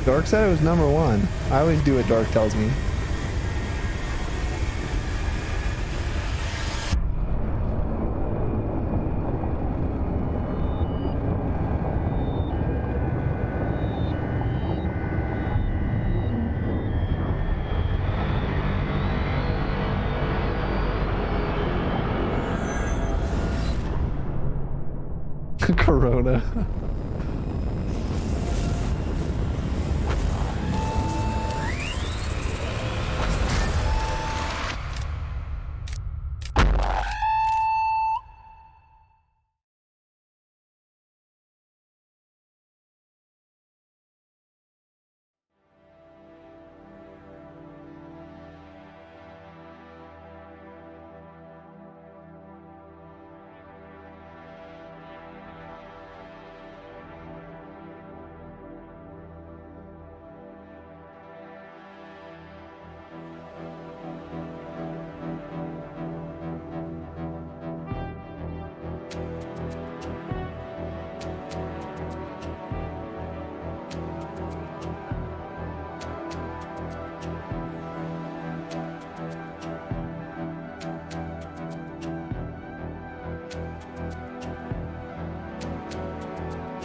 Dork said it was number 1. I always do what Dork tells me. Corona.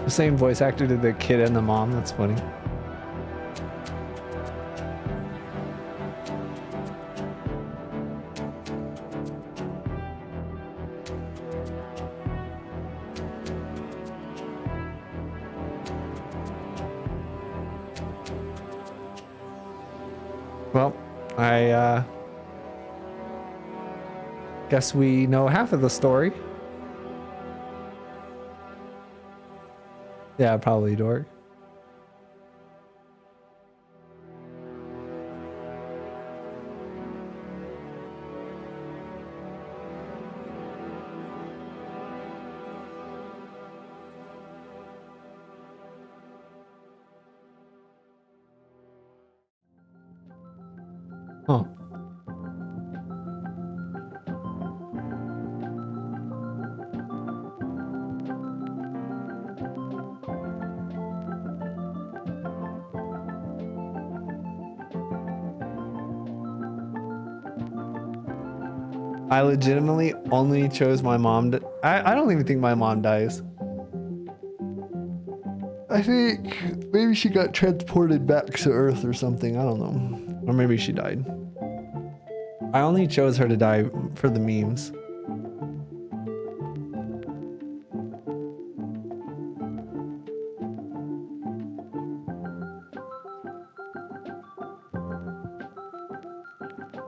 The same voice actor did the kid and the mom. That's funny. Well, I guess we know half of the story. Yeah, probably dork. Huh. I legitimately only chose my mom to... I don't even think my mom dies. I think maybe she got transported back to Earth or something. I don't know. Or maybe she died. I only chose her to die for the memes.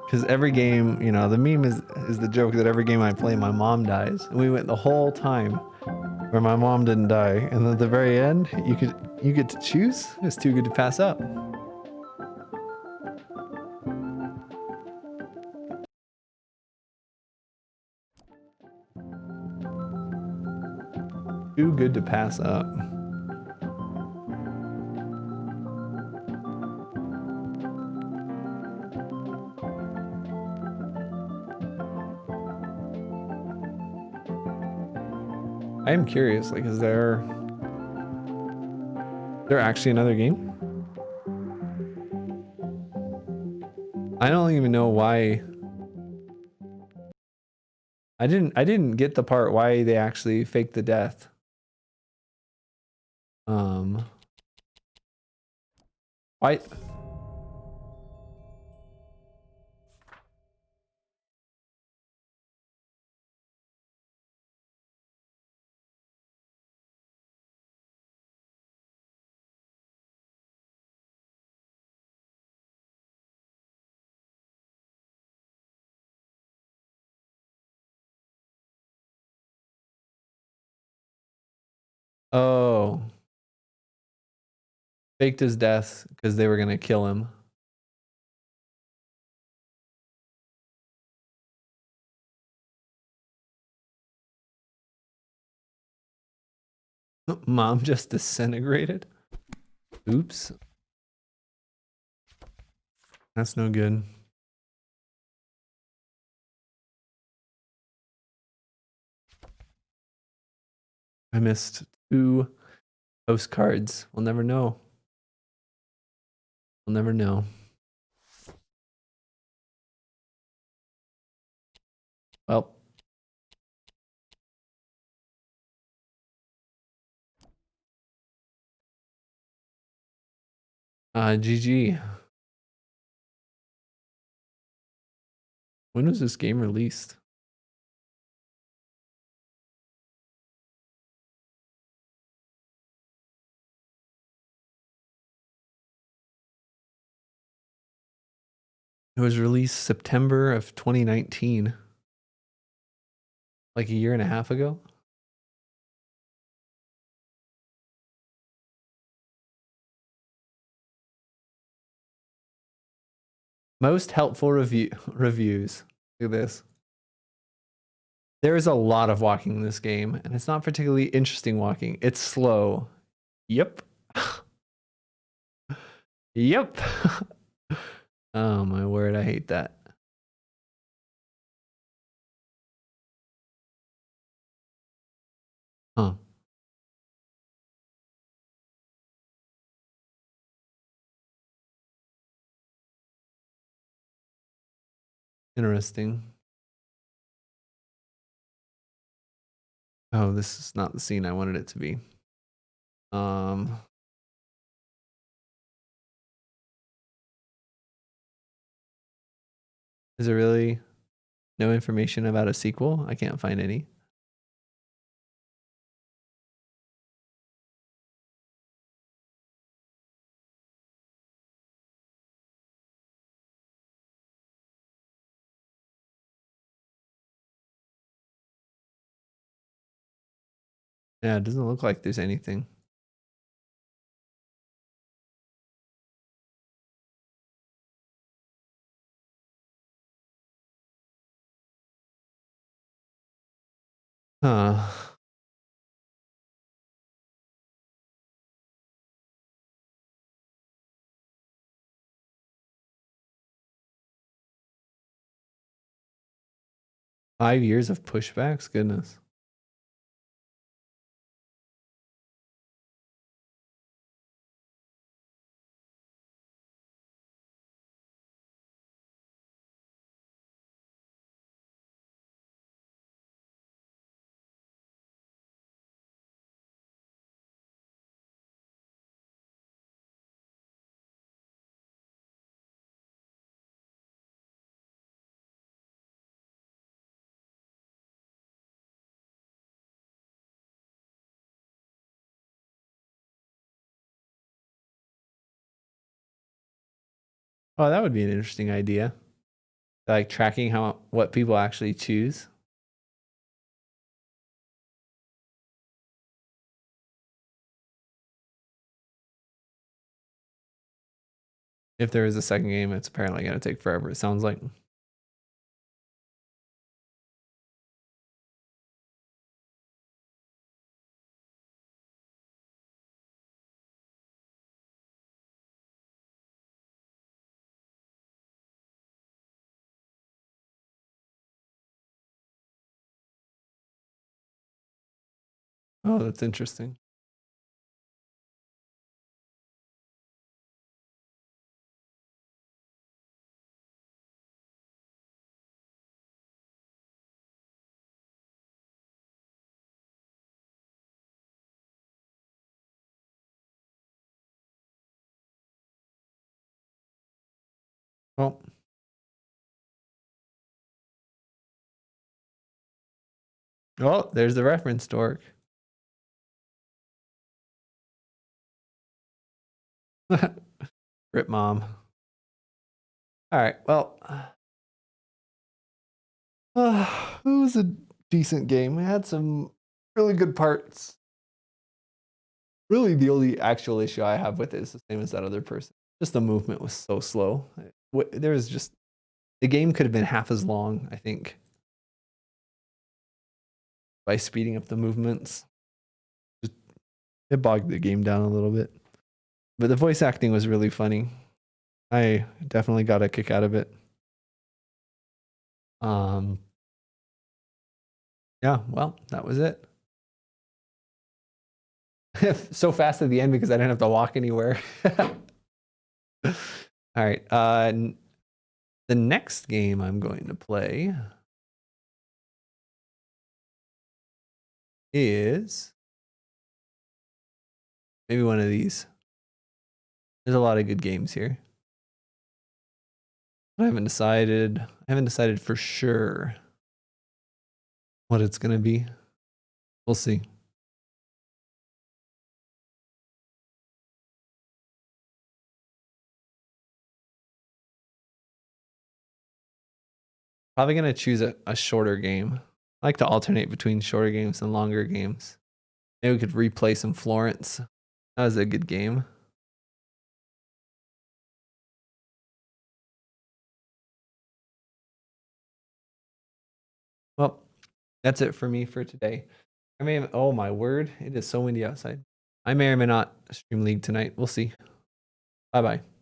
Because every game, you know, the meme is the joke that every game I play, my mom dies. And we went the whole time where my mom didn't die. And at the very end, you get to choose. It's too good to pass up. Too good to pass up. I am curious, like, is there actually another game? I don't even know why. I didn't get the part why they actually faked the death. Why? Oh, faked his death because they were gonna kill him. Mom just disintegrated. Oops. That's no good. I missed 2 postcards. We'll never know. We'll never know. Well. GG. When was this game released? It was released September of 2019. Like a year and a half ago. Most helpful reviews. Look at this. There is a lot of walking in this game, and it's not particularly interesting walking. It's slow. Yep. Yep. Oh my word, I hate that. Huh. Interesting. Oh, this is not the scene I wanted it to be. Um, is there really no information about a sequel? I can't find any. Yeah, it doesn't look like there's anything. Huh. Five years of pushbacks? Goodness. Oh, that would be an interesting idea. Like tracking what people actually choose. If there is a second game, it's apparently going to take forever, it sounds like. Oh, that's interesting. Oh. Oh, there's the reference dork. Rip mom. All right. Well, it was a decent game. It had some really good parts. Really, the only actual issue I have with it is the same as that other person. Just the movement was so slow. There was just the game could have been half as long, I think, by speeding up the movements. It bogged the game down a little bit. But the voice acting was really funny. I definitely got a kick out of it. Yeah, well, that was it. So fast at the end because I didn't have to walk anywhere. All right. The next game I'm going to play is maybe one of these. There's a lot of good games here. I haven't decided. I haven't decided for sure what it's going to be. We'll see. Probably going to choose a shorter game. I like to alternate between shorter games and longer games. Maybe we could replay some Florence. That was a good game. Well, that's it for me for today. I may have, oh my word, it is so windy outside. I may or may not stream League tonight. We'll see. Bye bye.